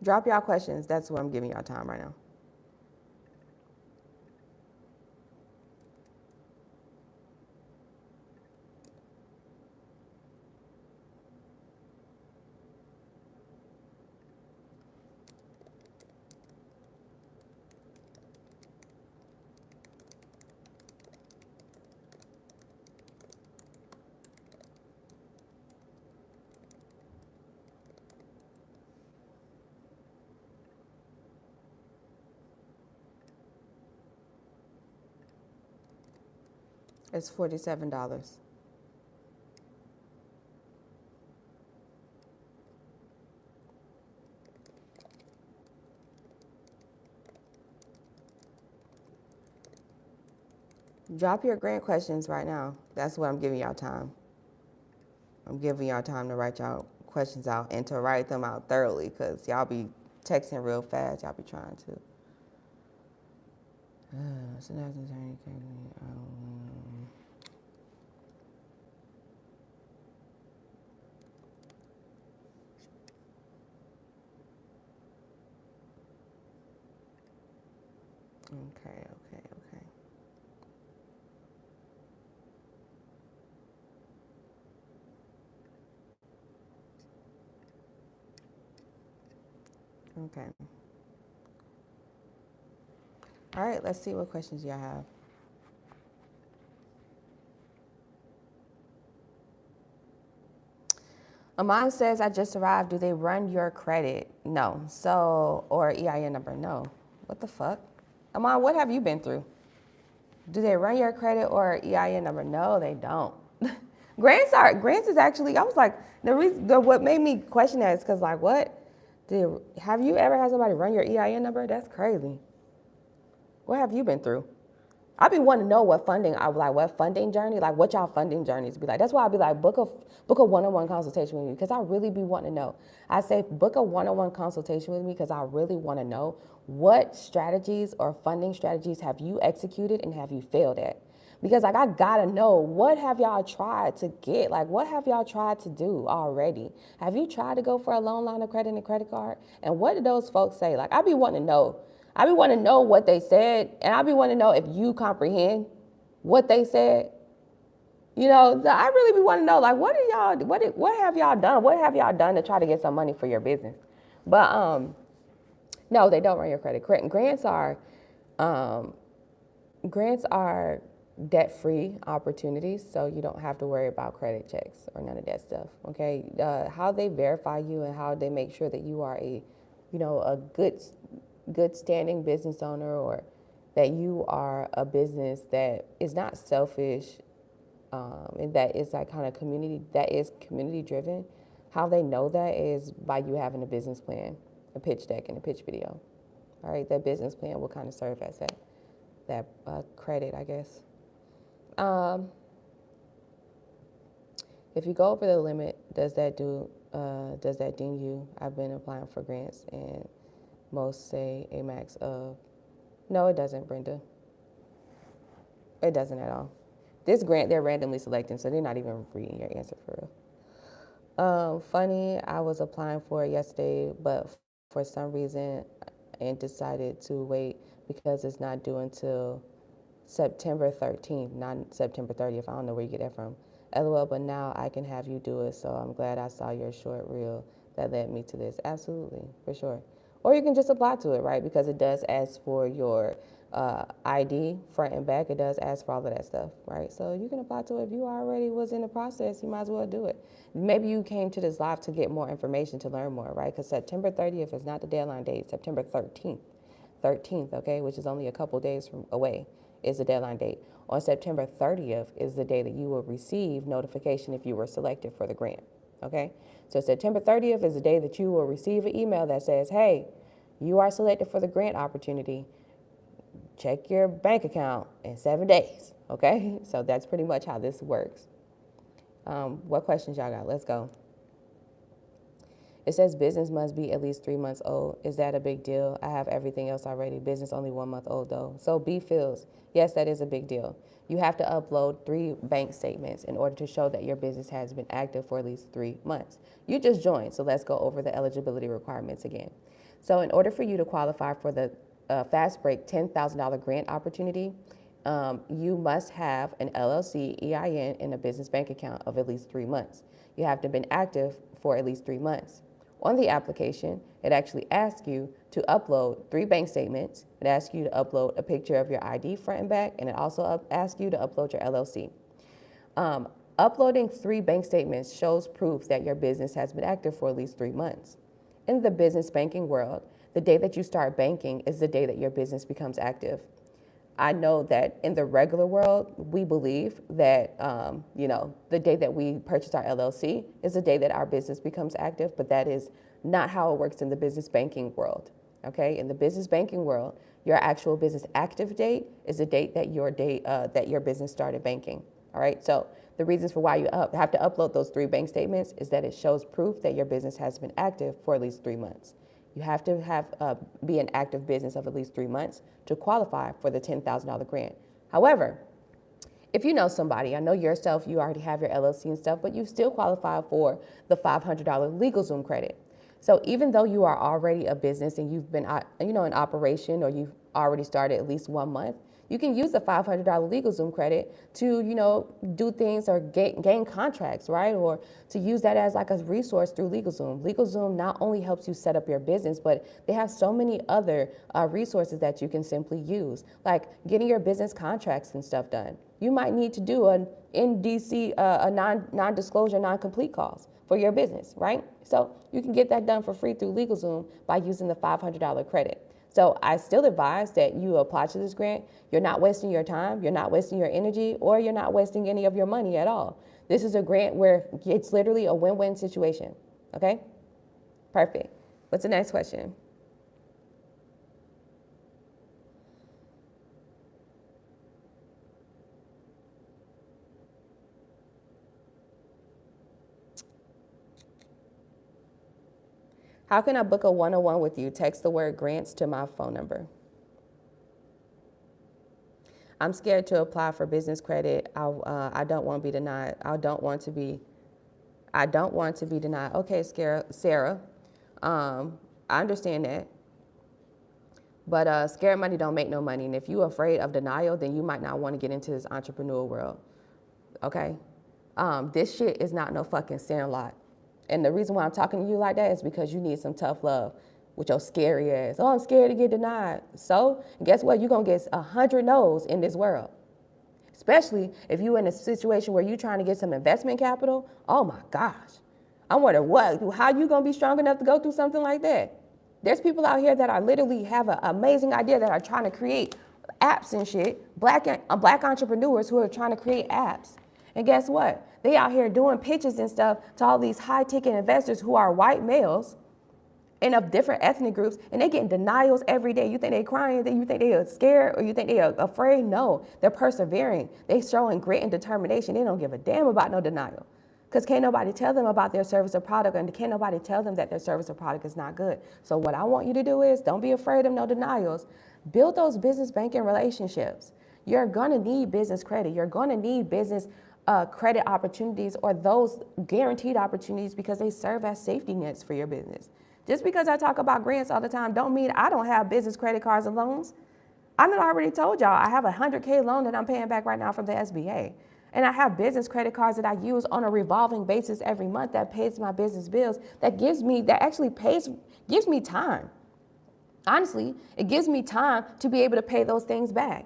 Drop y'all questions. That's what I'm giving y'all time right now. It's $47. Drop your grant questions right now. That's what I'm giving y'all time. I'm giving y'all time to write y'all questions out and to write them out thoroughly, because y'all be texting real fast. Y'all be trying to. Okay. Okay. All right, let's see what questions y'all have. Amon says, I just arrived. Do they run your credit? No. So, or EIN number? No. What the fuck? Amon, what have you been through? Do they run your credit or EIN number? No, they don't. Grants is actually, I was like, what made me question that is because like, what? Have you ever had somebody run your EIN number? That's crazy. What have you been through? I be wanting to know what funding journey, like what y'all funding journeys be like. That's why I be like, book a one-on-one consultation with me, because I really be wanting to know. I say book a one-on-one consultation with me because I really want to know what strategies or funding strategies have you executed and have you failed at. Because like I gotta know, what have y'all tried to get? Like what have y'all tried to do already? Have you tried to go for a loan line of credit and a credit card? And what did those folks say? Like I be wanting to know. I be wanting to know what they said, and I be wanting to know if you comprehend what they said. I really be wanting to know, like, what have y'all done? What have y'all done to try to get some money for your business? But no, they don't run your credit. Grants are Grants are debt-free opportunities, so you don't have to worry about credit checks or none of that stuff. Okay, how they verify you and how they make sure that you are a good standing business owner, or that you are a business that is not selfish, and that is like kind of community driven. How they know that is by you having a business plan, a pitch deck, and a pitch video. All right, that business plan will kind of serve as that credit, I guess. Um, if you go over the limit, does that ding you? I've been applying for grants, and most say a max of. No, it doesn't, Brenda. It doesn't at all. This grant they're randomly selecting, so they're not even reading your answer for real. Funny, I was applying for it yesterday, but for some reason, and decided to wait because it's not due until September 13th, not September 30th. I don't know where you get that from. LOL, but now I can have you do it, so I'm glad I saw your short reel that led me to this. Absolutely, for sure. Or you can just apply to it, right? Because it does ask for your ID front and back. It does ask for all of that stuff, right? So you can apply to it. If you already was in the process, you might as well do it. Maybe you came to this live to get more information, to learn more, right? Because September 30th is not the deadline date. September 13th, okay, which is only a couple days away, is the deadline date. On September 30th is the day that you will receive notification if you were selected for the grant, okay? So September 30th is the day that you will receive an email that says, hey, you are selected for the grant opportunity. Check your bank account in 7 days, okay? So that's pretty much how this works. What questions y'all got? Let's go. It says business must be at least 3 months old. Is that a big deal? I have everything else already. Business only 1 month old though. So B feels, yes, that is a big deal. You have to upload 3 bank statements in order to show that your business has been active for at least 3 months. You just joined, so let's go over the eligibility requirements again. So in order for you to qualify for the Fast Break $10,000 grant opportunity, you must have an LLC, EIN, and a business bank account of at least 3 months. You have to have been active for at least 3 months. On the application, it actually asks you to upload 3 bank statements. It asks you to upload a picture of your ID front and back, and it also asks you to upload your LLC. Uploading 3 bank statements shows proof that your business has been active for at least 3 months. In the business banking world, the day that you start banking is the day that your business becomes active. I know that in the regular world, we believe that, the day that we purchase our LLC is the day that our business becomes active, but that is not how it works in the business banking world, okay? In the business banking world, your actual business active date is the date that your business started banking, all right? So the reasons for why you have to upload those 3 bank statements is that it shows proof that your business has been active for at least 3 months. You have to be an active business of at least 3 months to qualify for the $10,000 grant. However, if you know somebody, I know yourself, you already have your LLC and stuff, but you still qualify for the $500 LegalZoom credit. So even though you are already a business and you've been, in operation, or you've already started at least 1 month, you can use the $500 LegalZoom credit to, do things or gain contracts, right? Or to use that as like a resource through LegalZoom. LegalZoom not only helps you set up your business, but they have so many other resources that you can simply use, like getting your business contracts and stuff done. You might need to do an NDC, a non-disclosure, non-complete calls for your business, right? So you can get that done for free through LegalZoom by using the $500 credit. So I still advise that you apply to this grant. You're not wasting your time, you're not wasting your energy, or you're not wasting any of your money at all. This is a grant where it's literally a win-win situation, okay? Perfect. What's the next question? How can I book a one-on-one with you? Text the word grants to my phone number. I'm scared to apply for business credit. I don't want to be denied. I don't want to be denied. Okay, Sarah. I understand that. But scared money don't make no money. And if you're afraid of denial, then you might not want to get into this entrepreneur world. Okay? This shit is not no fucking Sandlot. And the reason why I'm talking to you like that is because you need some tough love. with your scary ass. Oh, I'm scared to get denied. So guess what? You're going to get 100 no's in this world. Especially if you're in a situation where you're trying to get some investment capital. Oh my gosh. I wonder how you going to be strong enough to go through something like that? There's people out here that are literally have an amazing idea that are trying to create apps and shit. Black entrepreneurs who are trying to create apps. And guess what? They out here doing pitches and stuff to all these high ticket investors who are white males and of different ethnic groups, and they getting denials every day. You think they crying? You think they are scared, or you think they are afraid? No, they're persevering. They showing grit and determination. They don't give a damn about no denial, because can't nobody tell them about their service or product, and can't nobody tell them that their service or product is not good. So what I want you to do is don't be afraid of no denials. Build those business banking relationships. You're gonna need business credit. You're gonna need business credit opportunities, or those guaranteed opportunities, because they serve as safety nets for your business. Just because I talk about grants all the time don't mean I don't have business credit cards and loans. I already told y'all I have a $100K loan that I'm paying back right now from the SBA. And I have business credit cards that I use on a revolving basis every month that pays my business bills, gives me time. Honestly, it gives me time to be able to pay those things back.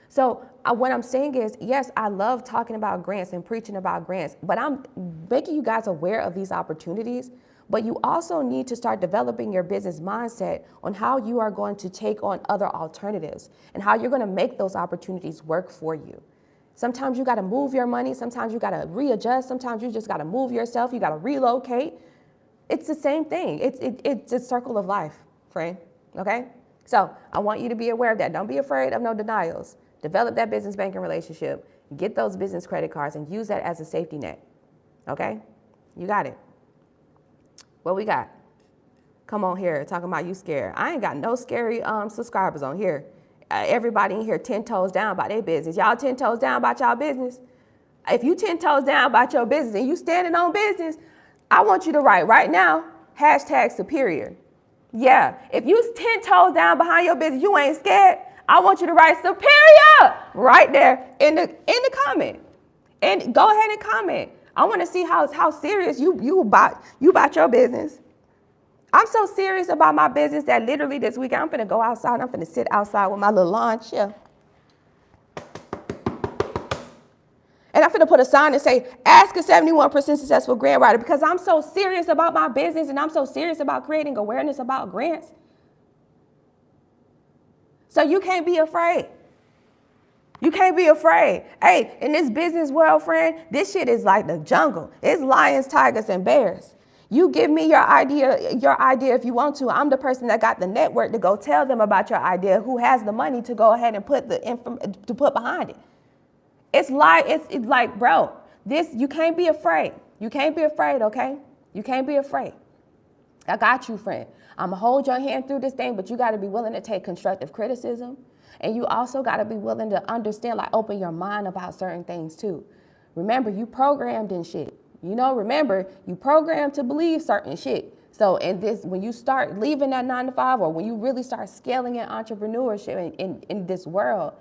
So what I'm saying is, yes, I love talking about grants and preaching about grants, but I'm making you guys aware of these opportunities. But you also need to start developing your business mindset on how you are going to take on other alternatives and how you're going to make those opportunities work for you. Sometimes you got to move your money. Sometimes you got to readjust. Sometimes you just got to move yourself. You got to relocate. It's the same thing. It's a circle of life, friend. Okay? So I want you to be aware of that. Don't be afraid of no denials. Develop that business banking relationship. Get those business credit cards and use that as a safety net. Okay? You got it. What we got? Come on here, talking about you scared. I ain't got no scary subscribers on here. Everybody in here 10 toes down about their business. Y'all 10 toes down about y'all business? If you 10 toes down about your business and you standing on business, I want you to write right now, #superior. Yeah, if you 10 toes down behind your business, you ain't scared, I want you to write superior right there in the comment. And go ahead and comment. I want to see how serious you about your business. I'm so serious about my business that literally this weekend I'm finna go outside. I'm finna sit outside with my little lawn chair. And I'm finna put a sign and say, ask a 71% successful grant writer, because I'm so serious about my business and I'm so serious about creating awareness about grants. So you can't be afraid. You can't be afraid. Hey, in this business world, friend, this shit is like the jungle. It's lions, tigers, and bears. You give me your idea if you want to. I'm the person that got the network to go tell them about your idea, who has the money to go ahead and put behind it. It's like, bro, you can't be afraid. You can't be afraid, okay? You can't be afraid. I got you, friend. I'm gonna hold your hand through this thing, but you gotta be willing to take constructive criticism. And you also got to be willing to understand, like open your mind about certain things too. Remember, you programmed in shit. Remember, you programmed to believe certain shit. So when you start leaving that 9 to 5, or when you really start scaling in entrepreneurship in this world,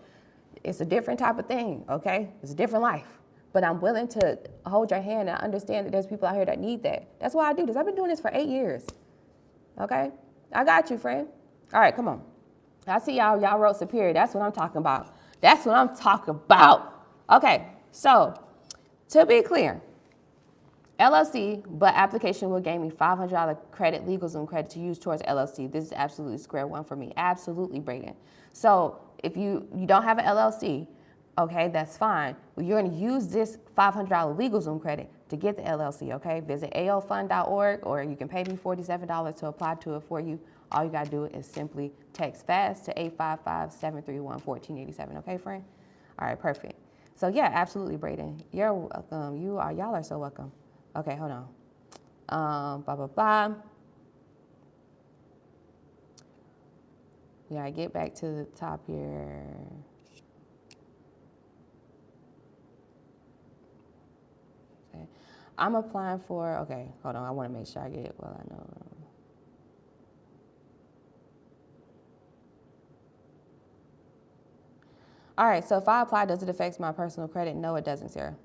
it's a different type of thing, okay? It's a different life. But I'm willing to hold your hand and understand that there's people out here that need that. That's why I do this. I've been doing this for 8 years, okay? I got you, friend. All right, come on. I see y'all wrote superior. That's what I'm talking about. That's what I'm talking about. Okay, so to be clear, LLC, but application will gain me $500 credit, LegalZoom credit to use towards LLC. This is absolutely square one for me. Absolutely, Brayden. So if you don't have an LLC, okay, that's fine. Well, you're going to use this $500 LegalZoom credit to get the LLC, okay? Visit aofund.org, or you can pay me $47 to apply to it for you. All you got to do is simply text FAST to 855-731-1487. Okay, friend? All right, perfect. So, yeah, absolutely, Brayden. You're welcome. Y'all are so welcome. Okay, hold on. Blah, blah, blah. Yeah, I get back to the top here. Okay. I'm applying for, okay, hold on. I want to make sure I get it well, I know. All right, so if I apply, does it affect my personal credit? No, it doesn't, Sarah.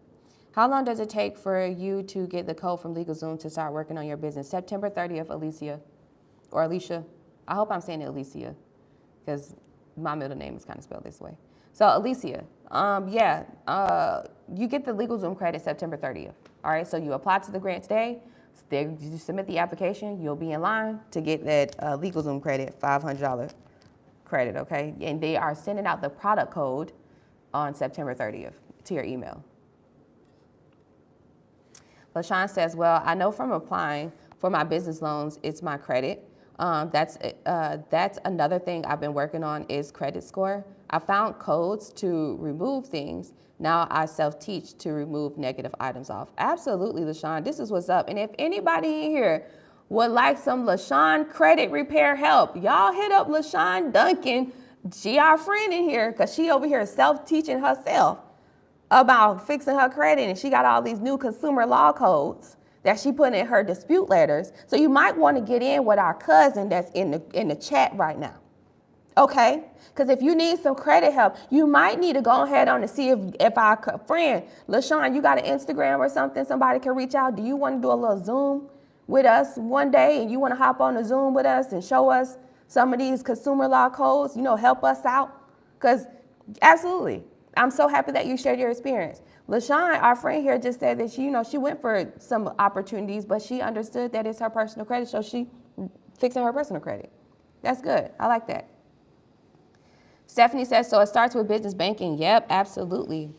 How long does it take for you to get the code from LegalZoom to start working on your business? September 30th, Alicia. or Alicia. I hope I'm saying it Alicia, because my middle name is kind of spelled this way. So Alicia, you get the LegalZoom credit September 30th. All right, so you apply to the grant today. You submit the application. You'll be in line to get that LegalZoom credit, $500 credit, okay? And they are sending out the product code on September 30th to your email. LaShawn says, well, I know from applying for my business loans, it's my credit. That's another thing I've been working on is credit score. I found codes to remove things. Now I self-teach to remove negative items off. Absolutely, LaShawn, this is what's up. And if anybody in here would like some LaShawn credit repair help, y'all hit up LaShawn Duncan. She our friend in here because she over here self-teaching herself about fixing her credit, and she got all these new consumer law codes that she put in her dispute letters. So you might want to get in with our cousin that's in the chat right now. Okay? Because if you need some credit help, you might need to go ahead on to see if our friend, LaShawn, you got an Instagram or something, somebody can reach out. Do you want to do a little Zoom with us one day, and you want to hop on the Zoom with us and show us some of these consumer law codes, help us out? Because absolutely. I'm so happy that you shared your experience. LaShawn, our friend here, just said that she went for some opportunities, but she understood that it's her personal credit, so she fixing her personal credit. That's good. I like that. Stephanie says, so it starts with business banking. Yep, absolutely.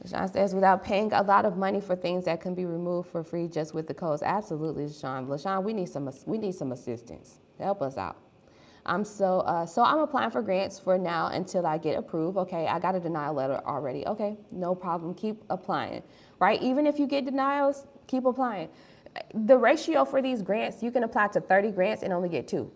LaShawn says, without paying a lot of money for things that can be removed for free just with the codes. Absolutely, LaShawn. LaShawn, we need some assistance. Help us out. So I'm applying for grants for now until I get approved. Okay, I got a denial letter already. Okay, no problem. Keep applying, right? Even if you get denials, keep applying. The ratio for these grants, you can apply to 30 grants and only get 2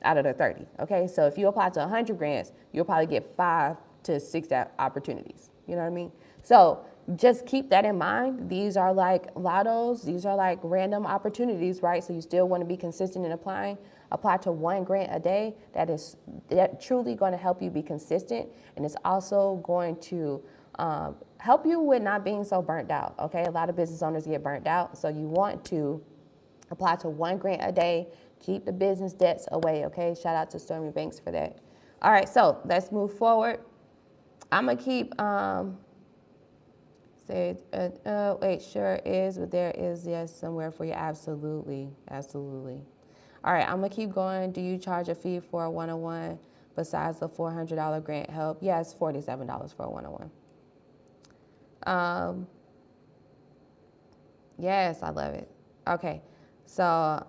out of the 30. Okay, so if you apply to 100 grants, you'll probably get 5 to 6 opportunities. You know what I mean? So just keep that in mind. These are like lottos. These are like random opportunities, right? So you still want to be consistent in applying. Apply to 1 grant a day. That truly going to help you be consistent, and it's also going to help you with not being so burnt out. Okay, a lot of business owners get burnt out, so you want to apply to 1 grant a day. Keep the business debts away. Okay, shout out to Stormy Banks for that. All right, so let's move forward. I'm gonna keep. Wait, sure is, but there is yes somewhere for you. Absolutely, absolutely. All right, I'm gonna keep going. Do you charge a fee for a one-on-one besides the $400 grant help? Yeah, it's $47 for a one-on-one. Yes, I love it. Okay, so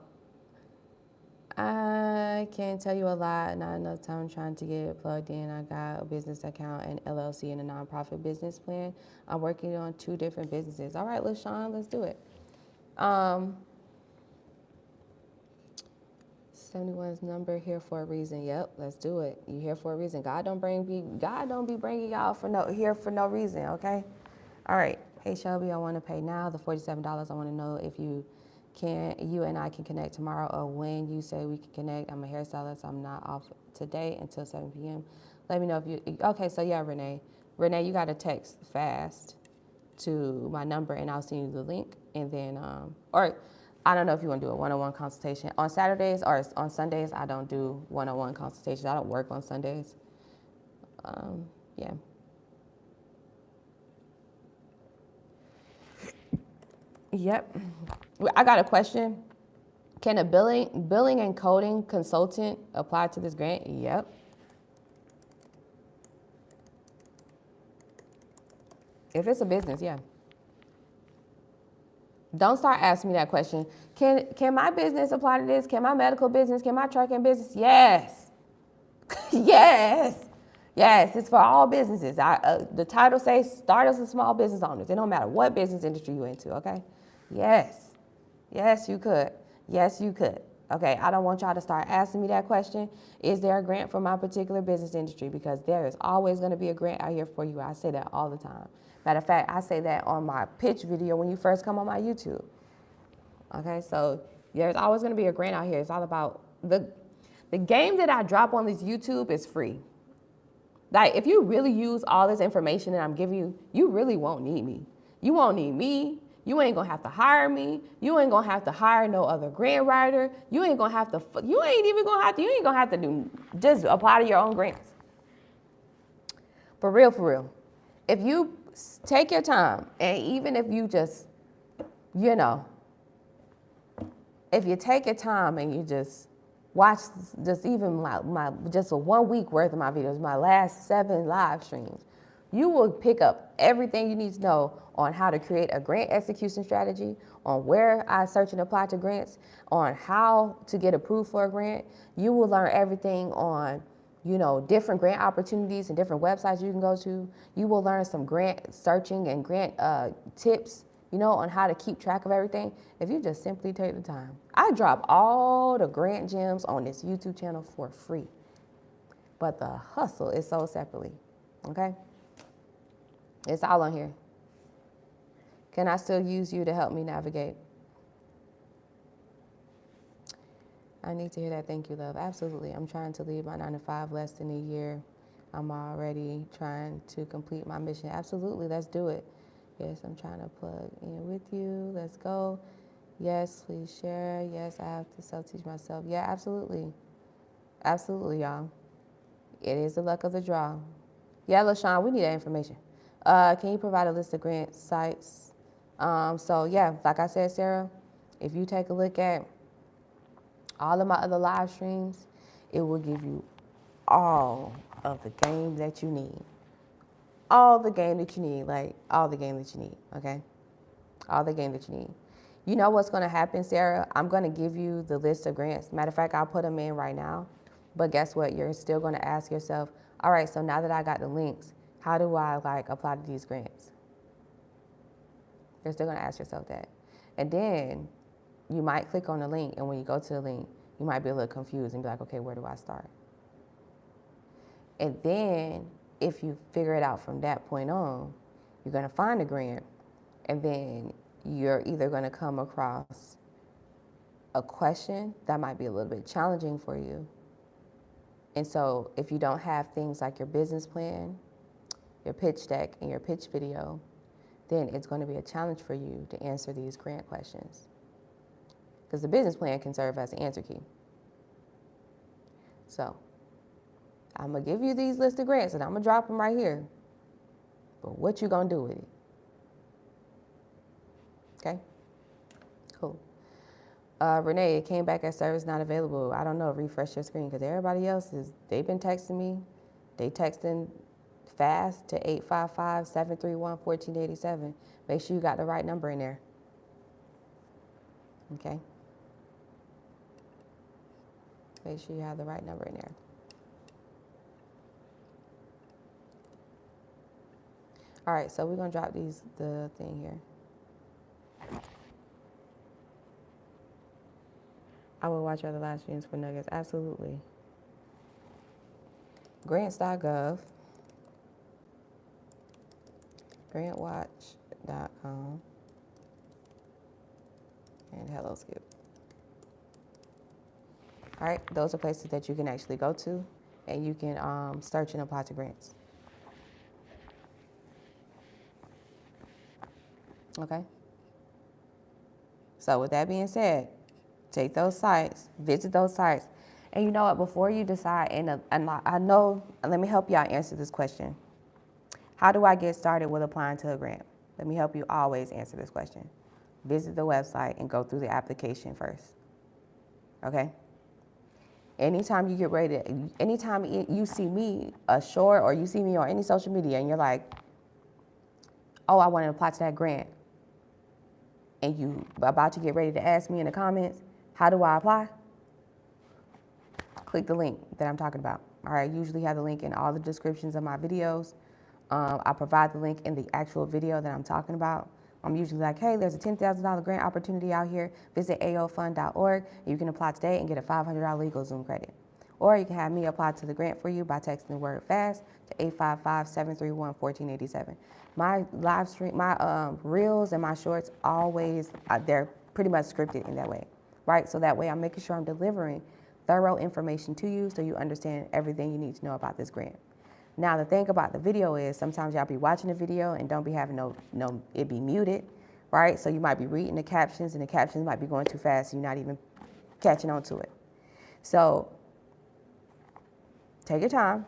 I can't tell you a lot, not enough time trying to get it plugged in. I got a business account, an LLC, and a nonprofit business plan. I'm working on 2 different businesses. All right, LaShawn, let's do it. 71's number here for a reason. Yep, let's do it. You here for a reason. God don't be bringing y'all here for no reason, okay? All right. Hey, Shelby, I want to pay now the $47. I want to know if you and I can connect tomorrow or when you say we can connect. I'm a hairstylist. So I'm not off today until 7 p.m. Let me know if you, okay, so yeah, Renee, you got to text fast to my number and I'll send you the link. And then, or I don't know if you want to do a one-on-one consultation. On Saturdays or on Sundays, I don't do one-on-one consultations. I don't work on Sundays. Yeah. Yep. I got a question. Can a billing and coding consultant apply to this grant? Yep. If it's a business, yeah. Don't start asking me that question. Can my business apply to this? Can my medical business? Can my trucking business? Yes. Yes. Yes, it's for all businesses. The title says starters and small business owners. It don't matter what business industry you're into, okay? Yes. Yes, you could. Yes, you could. Okay, I don't want y'all to start asking me that question. Is there a grant for my particular business industry? Because there is always going to be a grant out here for you. I say that all the time. Matter of fact, I say that on my pitch video when you first come on my YouTube. Okay, so there's always going to be a grant out here. It's all about the game that I drop on this YouTube is free. Like, if you really use all this information that I'm giving you, you really won't need me. You won't need me. You ain't gonna have to hire me. You ain't gonna have to hire no other grant writer. You ain't gonna have to, you ain't gonna have to do, just apply to your own grants. For real. If you take your time, and even if you just, you know, if you take your time and you just watch just even my just a 1 week worth of my videos, my last 7 live streams, you will pick up everything you need to know on how to create a grant execution strategy, on where I search and apply to grants, on how to get approved for a grant. You will learn everything on, you know, different grant opportunities and different websites you can go to. You will learn some grant searching and grant tips, you know, on how to keep track of everything if you just simply take the time. I drop all the grant gems on this YouTube channel for free, but the hustle is sold separately, okay? It's all on here. Can I still use you to help me navigate? I need to hear that. Thank you, love. Absolutely. I'm trying to leave my 9 to 5 less than a year. I'm already trying to complete my mission. Absolutely. Let's do it. Yes, I'm trying to plug in with you. Let's go. Yes, please share. Yes, I have to self-teach myself. Yeah, absolutely. Absolutely, y'all. It is the luck of the draw. Yeah, LaShawn, we need that information. Can you provide a list of grant sites? So yeah, like I said, Sarah, if you take a look at all of my other live streams, it will give you all of the game that you need. All the game that you need, like all the game that you need, okay? All the game that you need. You know what's gonna happen, Sarah? I'm gonna give you the list of grants. Matter of fact, I'll put them in right now. But guess what? You're still gonna ask yourself, all right, so now that I got the links, how do I apply to these grants? You're still gonna ask yourself that. And then you might click on the link, and when you go to the link, you might be a little confused and be like, okay, where do I start? And then if you figure it out from that point on, you're gonna find a grant, and then you're either gonna come across a question that might be a little bit challenging for you. And so if you don't have things like your business plan, your pitch deck, and your pitch video, then it's going to be a challenge for you to answer these grant questions. Because the business plan can serve as an answer key. So I'm going to give you these list of grants, and I'm going to drop them right here. But what you going to do with it? Okay? Cool. Renee, it came back as service not available. I don't know, refresh your screen, because everybody else they've been texting me. They texting fast to 855-731-1487. Make sure you got the right number in there. Okay? Make sure you have the right number in there. All right, so we're gonna drop the thing here. I will watch other live streams for nuggets. Absolutely. Grants.gov. Grantwatch.com. And hello, Skip. All right, those are places that you can actually go to, and you can search and apply to grants. Okay? So with that being said, take those sites, visit those sites. And you know what, before you decide, and I know, let me help y'all answer this question. How do I get started with applying to a grant? Let me help you always answer this question. Visit the website and go through the application first, okay? Anytime you get ready to, anytime you see me, a short, or you see me on any social media and you're like, oh, I want to apply to that grant, and you about to get ready to ask me in the comments, how do I apply? Click the link that I'm talking about. All right, I usually have the link in all the descriptions of my videos. I provide the link in the actual video that I'm talking about. I'm usually like, hey, there's a $10,000 grant opportunity out here. Visit aofund.org. You can apply today and get a $500 LegalZoom credit. Or you can have me apply to the grant for you by texting the word FAST to 855-731-1487. My live stream, my reels and my shorts always, they're pretty much scripted in that way, right? So that way I'm making sure I'm delivering thorough information to you so you understand everything you need to know about this grant. Now, the thing about the video is sometimes y'all be watching the video and don't be having it be muted, right? So you might be reading the captions and the captions might be going too fast. You're not even catching on to it. So take your time,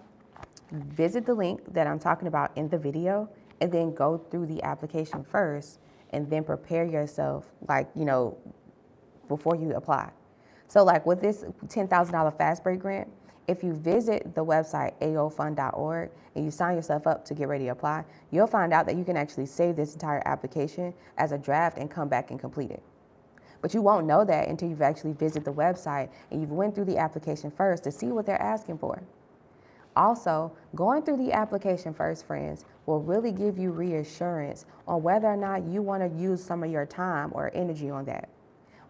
visit the link that I'm talking about in the video, and then go through the application first, and then prepare yourself, like, before you apply. So like with this $10,000 fast break grant, if you visit the website aofund.org and you sign yourself up to get ready to apply, you'll find out that you can actually save this entire application as a draft and come back and complete it. But you won't know that until you've actually visited the website and you've went through the application first to see what they're asking for. Also, going through the application first, friends, will really give you reassurance on whether or not you want to use some of your time or energy on that.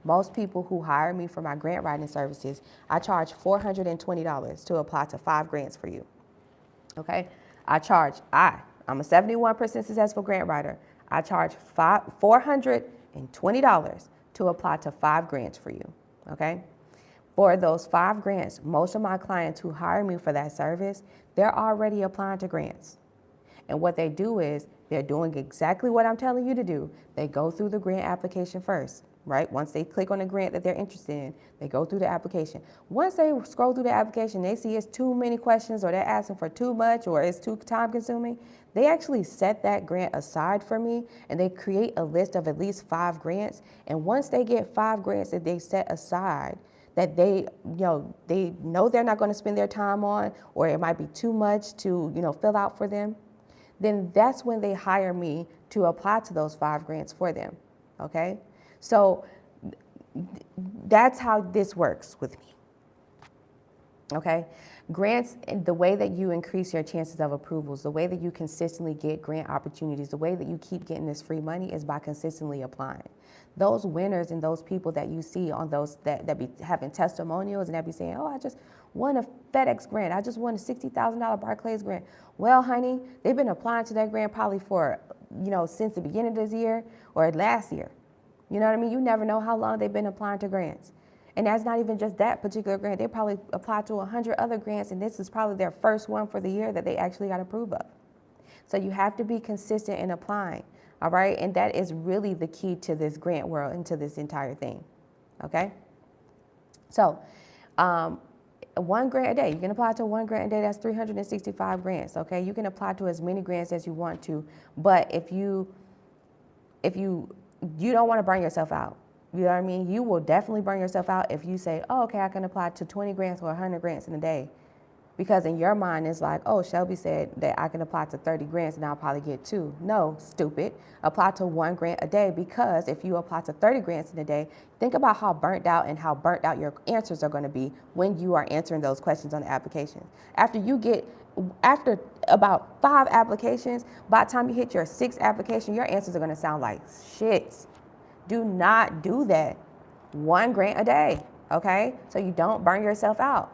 Most people who hire me for my grant writing services, I charge $420 to apply to 5 grants for you. Okay? I'm a 71% successful grant writer. I charge $420 to apply to 5 grants for you. Okay? For those 5 grants, most of my clients who hire me for that service, they're already applying to grants. And what they do is they're doing exactly what I'm telling you to do. They go through the grant application first, right? Once they click on the grant that they're interested in, they go through the application. Once they scroll through the application, they see it's too many questions or they're asking for too much or it's too time consuming, they actually set that grant aside for me and they create a list of at least 5 grants. And once they get 5 grants that they set aside, that they know they're not going to spend their time on, or it might be too much to, fill out for them, then that's when they hire me to apply to those 5 grants for them, okay? So that's how this works with me, okay? Grants, the way that you increase your chances of approvals, the way that you consistently get grant opportunities, the way that you keep getting this free money is by consistently applying. Those winners and those people that you see on those that be having testimonials and that be saying, oh, I just won a FedEx grant. I just won a $60,000 Barclays grant. Well, honey, they've been applying to that grant probably for, since the beginning of this year or last year. You know what I mean? You never know how long they've been applying to grants. And that's not even just that particular grant. They probably applied to 100 other grants, and this is probably their first one for the year that they actually got approved of. So you have to be consistent in applying, all right? And that is really the key to this grant world and to this entire thing, okay? So 1 grant a day. You can apply to 1 grant a day. That's 365 grants, okay? You can apply to as many grants as you want to, but if you don't want to burn yourself out. You know what I mean? You will definitely burn yourself out if you say, oh, okay, I can apply to 20 grants or 100 grants in a day. Because in your mind, it's like, oh, Shelby said that I can apply to 30 grants and I'll probably get 2. No, stupid. Apply to 1 grant a day, because if you apply to 30 grants in a day, think about how burnt out your answers are going to be when you are answering those questions on the application. After about 5 applications, by the time you hit your 6th application, your answers are going to sound like shit. Do not do that. 1 grant a day, okay? So you don't burn yourself out.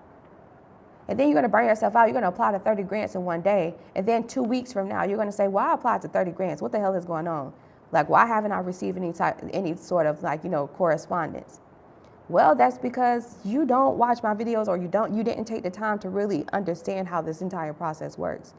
And then you're going to burn yourself out. You're going to apply to 30 grants in 1 day. And then 2 weeks from now, you're going to say, well, I applied to 30 grants. What the hell is going on? Like, why haven't I received any sort of correspondence? Well, that's because you don't watch my videos, or you didn't take the time to really understand how this entire process works,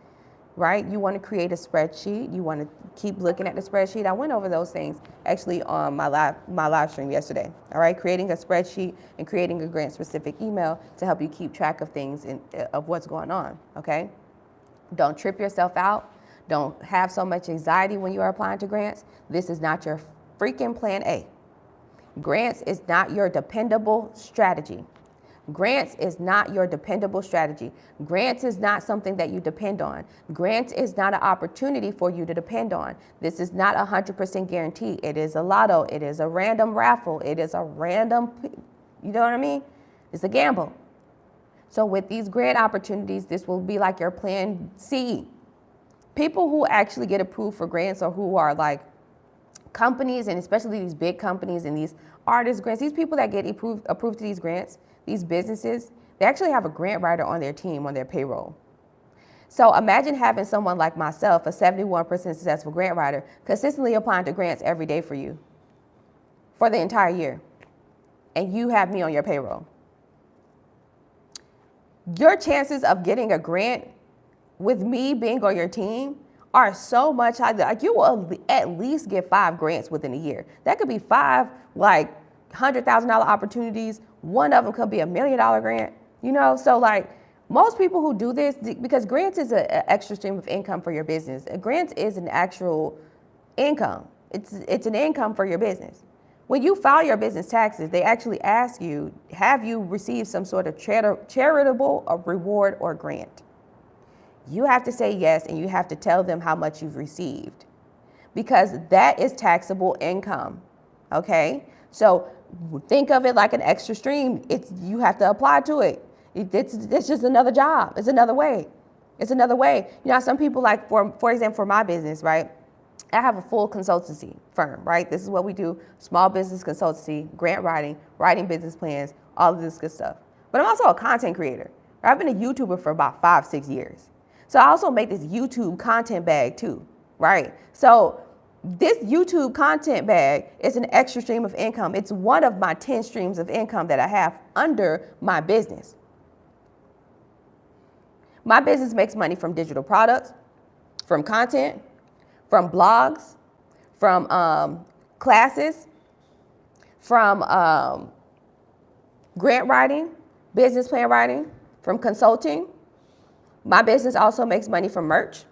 right? You want to create a spreadsheet. You want to keep looking at the spreadsheet. I went over those things actually on my live stream yesterday, all right? Creating a spreadsheet and creating a grant-specific email to help you keep track of things of what's going on, okay? Don't trip yourself out. Don't have so much anxiety when you are applying to grants. This is not your freaking plan A. Grants is not your dependable strategy. Grants is not your dependable strategy. Grants is not something that you depend on. Grants is not an opportunity for you to depend on. This is not 100% guarantee. It is a lotto. It is a random raffle. It is a random, you know what I mean? It's a gamble. So with these grant opportunities, this will be like your plan C. People who actually get approved for grants, or who are like companies, and especially these big companies and these artist grants, these people that get approved to these grants, these businesses, they actually have a grant writer on their team, on their payroll. So imagine having someone like myself, a 71% successful grant writer, consistently applying to grants every day for you for the entire year, and you have me on your payroll. Your chances of getting a grant with me being on your team are so much higher. Like you will at least get 5 grants within a year. That could be 5 like $100,000 opportunities. One of them could be $1 million grant. You know, so like most people who do this, because grants is an extra stream of income for your business. A grant is an actual income. It's an income for your business. When you file your business taxes, they actually ask you, have you received some sort of charitable or reward or grant? You have to say yes, and you have to tell them how much you've received, because that is taxable income, okay? So think of it like an extra stream. You have to apply to it. It's just another job. It's another way. It's another way. You know, some people like, for example, for my business, right? I have a full consultancy firm, right? This is what we do: small business consultancy, grant writing, writing business plans, all of this good stuff. But I'm also a content creator. I've been a YouTuber for about 5-6 years. So I also make this YouTube content bag too, right? So this YouTube content bag is an extra stream of income. It's one of my 10 streams of income that I have under my business. My business makes money from digital products, from content, from blogs, from classes, from grant writing, business plan writing, from consulting. My business also makes money from merch.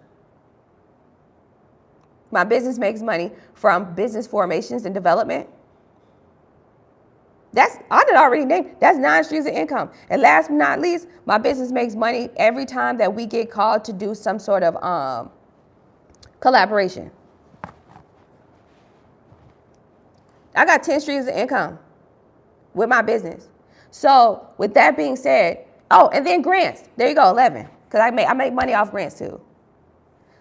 My business makes money from business formations and development. I did already name, that's 9 streams of income. And last but not least, my business makes money every time that we get called to do some sort of collaboration. I got 10 streams of income with my business. So with that being said, and then grants. There you go, 11. Because I make money off grants too.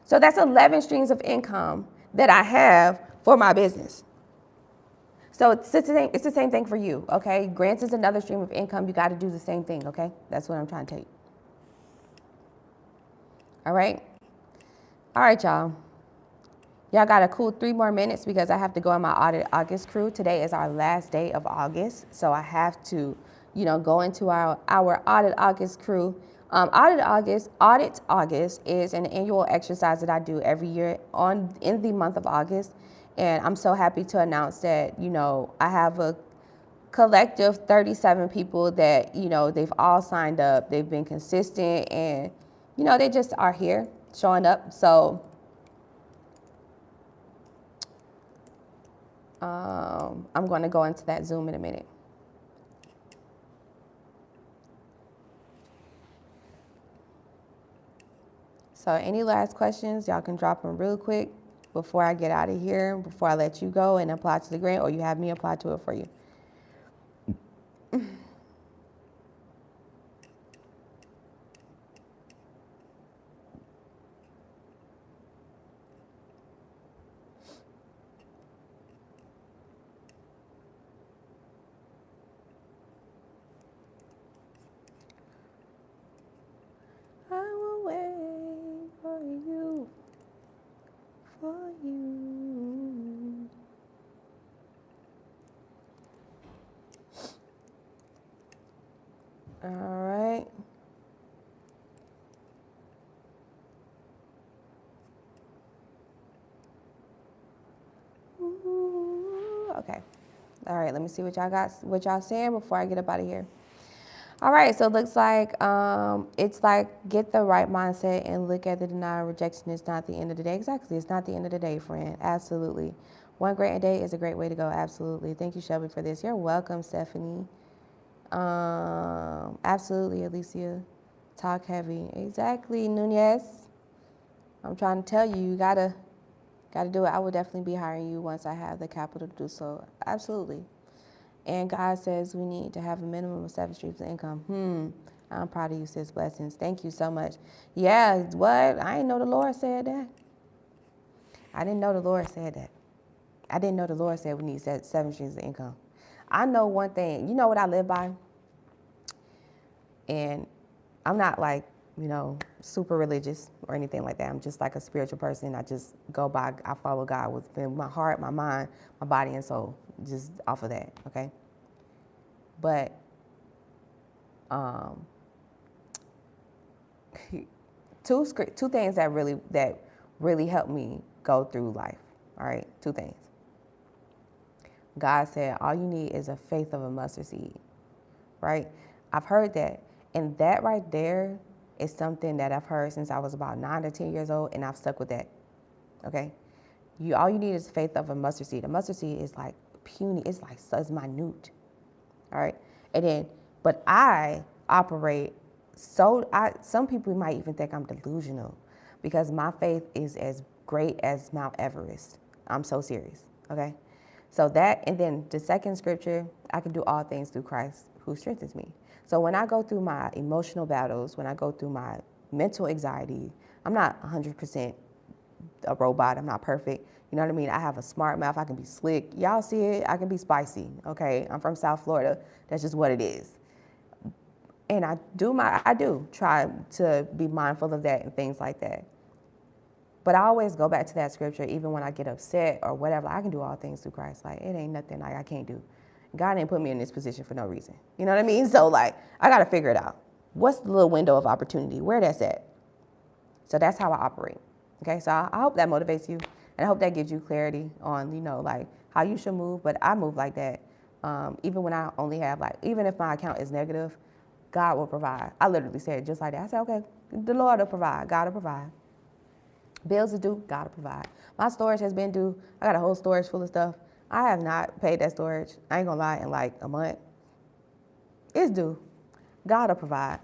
So that's 11 streams of income that I have for my business. So it's the same thing for you, okay? Grants is another stream of income. You got to do the same thing, okay? That's what I'm trying to tell you. All right? All right, y'all. Y'all got a cool 3 more minutes because I have to go on my Audit August crew. Today is our last day of August, so I have to, go into our Audit August crew. Audit August is an annual exercise that I do every year in the month of August. And I'm so happy to announce that, I have a collective 37 people that, they've all signed up. They've been consistent and, they just are here showing up. So I'm going to go into that Zoom in a minute. So any last questions, y'all can drop them real quick before I get out of here, before I let you go and apply to the grant, or you have me apply to it for you. I will wait for you. All right. Okay. All right, let me see what y'all saying before I get up out of here. All right, so it looks like it's like get the right mindset and look at the denial. Rejection is not the end of the day. Exactly, it's not the end of the day, friend. Absolutely. 1 grant a day is a great way to go. Absolutely. Thank you, Shelby, for this. You're welcome, Stephanie. Absolutely, Alicia. Talk heavy. Exactly, Nunez. I'm trying to tell you, you gotta do it. I will definitely be hiring you once I have the capital to do so. Absolutely. And God says we need to have a minimum of 7 streams of income. I'm proud of you, sis. Blessings. Thank you so much. Yeah, what? I didn't know the Lord said that. I didn't know the Lord said that. I didn't know the Lord said we need 7 streams of income. I know one thing. You know what I live by? And I'm not like, super religious or anything like that. I'm just like a spiritual person. I just go by, I follow God within my heart, my mind, my body, and soul. Just off of that, okay? But two things that really helped me go through life. All right, 2 things. God said, all you need is a faith of a mustard seed, right? I've heard that. And that right there is something that I've heard since I was about 9 to 10 years old, and I've stuck with that, okay? All you need is faith of a mustard seed. A mustard seed is like puny, it's minute, all right? And then, but I operate some people might even think I'm delusional because my faith is as great as Mount Everest. I'm so serious, okay? So that, and then the second scripture, I can do all things through Christ who strengthens me. So when I go through my emotional battles, when I go through my mental anxiety, I'm not 100% a robot. I'm not perfect. You know what I mean? I have a smart mouth. I can be slick. Y'all see it? I can be spicy, okay? I'm from South Florida. That's just what it is. And I do try to be mindful of that and things like that. But I always go back to that scripture, even when I get upset or whatever. I can do all things through Christ. Like, it ain't nothing like I can't do. God didn't put me in this position for no reason. You know what I mean? So, like, I got to figure it out. What's the little window of opportunity? Where that's at? So that's how I operate. Okay, so I hope that motivates you. And I hope that gives you clarity on, you know, like, how you should move. But I move like that. Even when I only have, like, even if my account is negative, God will provide. I literally said it just like that. I said, okay, the Lord will provide. God will provide. Bills are due, God will provide. My storage has been due. I got a whole storage full of stuff. I have not paid that storage, I ain't gonna lie, in like a month. It's due. God will provide.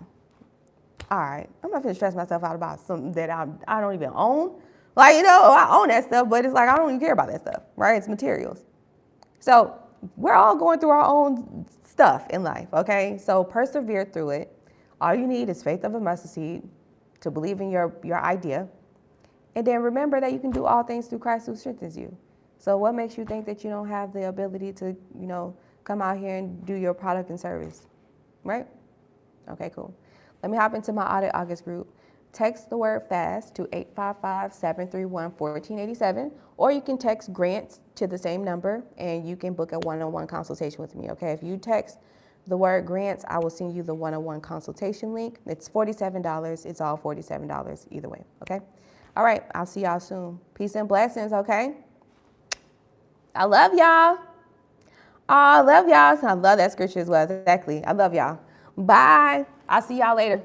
All right, I'm not gonna stress myself out about something that I don't even own. Like, you know, I own that stuff, but it's like I don't even care about that stuff, right? It's materials. So we're all going through our own stuff in life, okay? So persevere through it. All you need is faith of a mustard seed to believe in your idea. And then remember that you can do all things through Christ who strengthens you. So what makes you think that you don't have the ability to, you know, come out here and do your product and service, right? Okay, cool. Let me hop into my Audit August group. Text the word FAST to 855-731-1487, or you can text grants to the same number and you can book a one-on-one consultation with me, okay? If you text the word grants, I will send you the one-on-one consultation link. It's $47. It's all $47 either way, okay? All right, I'll see y'all soon. Peace and blessings, okay? I love y'all. Oh, I love y'all. I love that scripture as well, exactly. I love y'all. Bye. I'll see y'all later.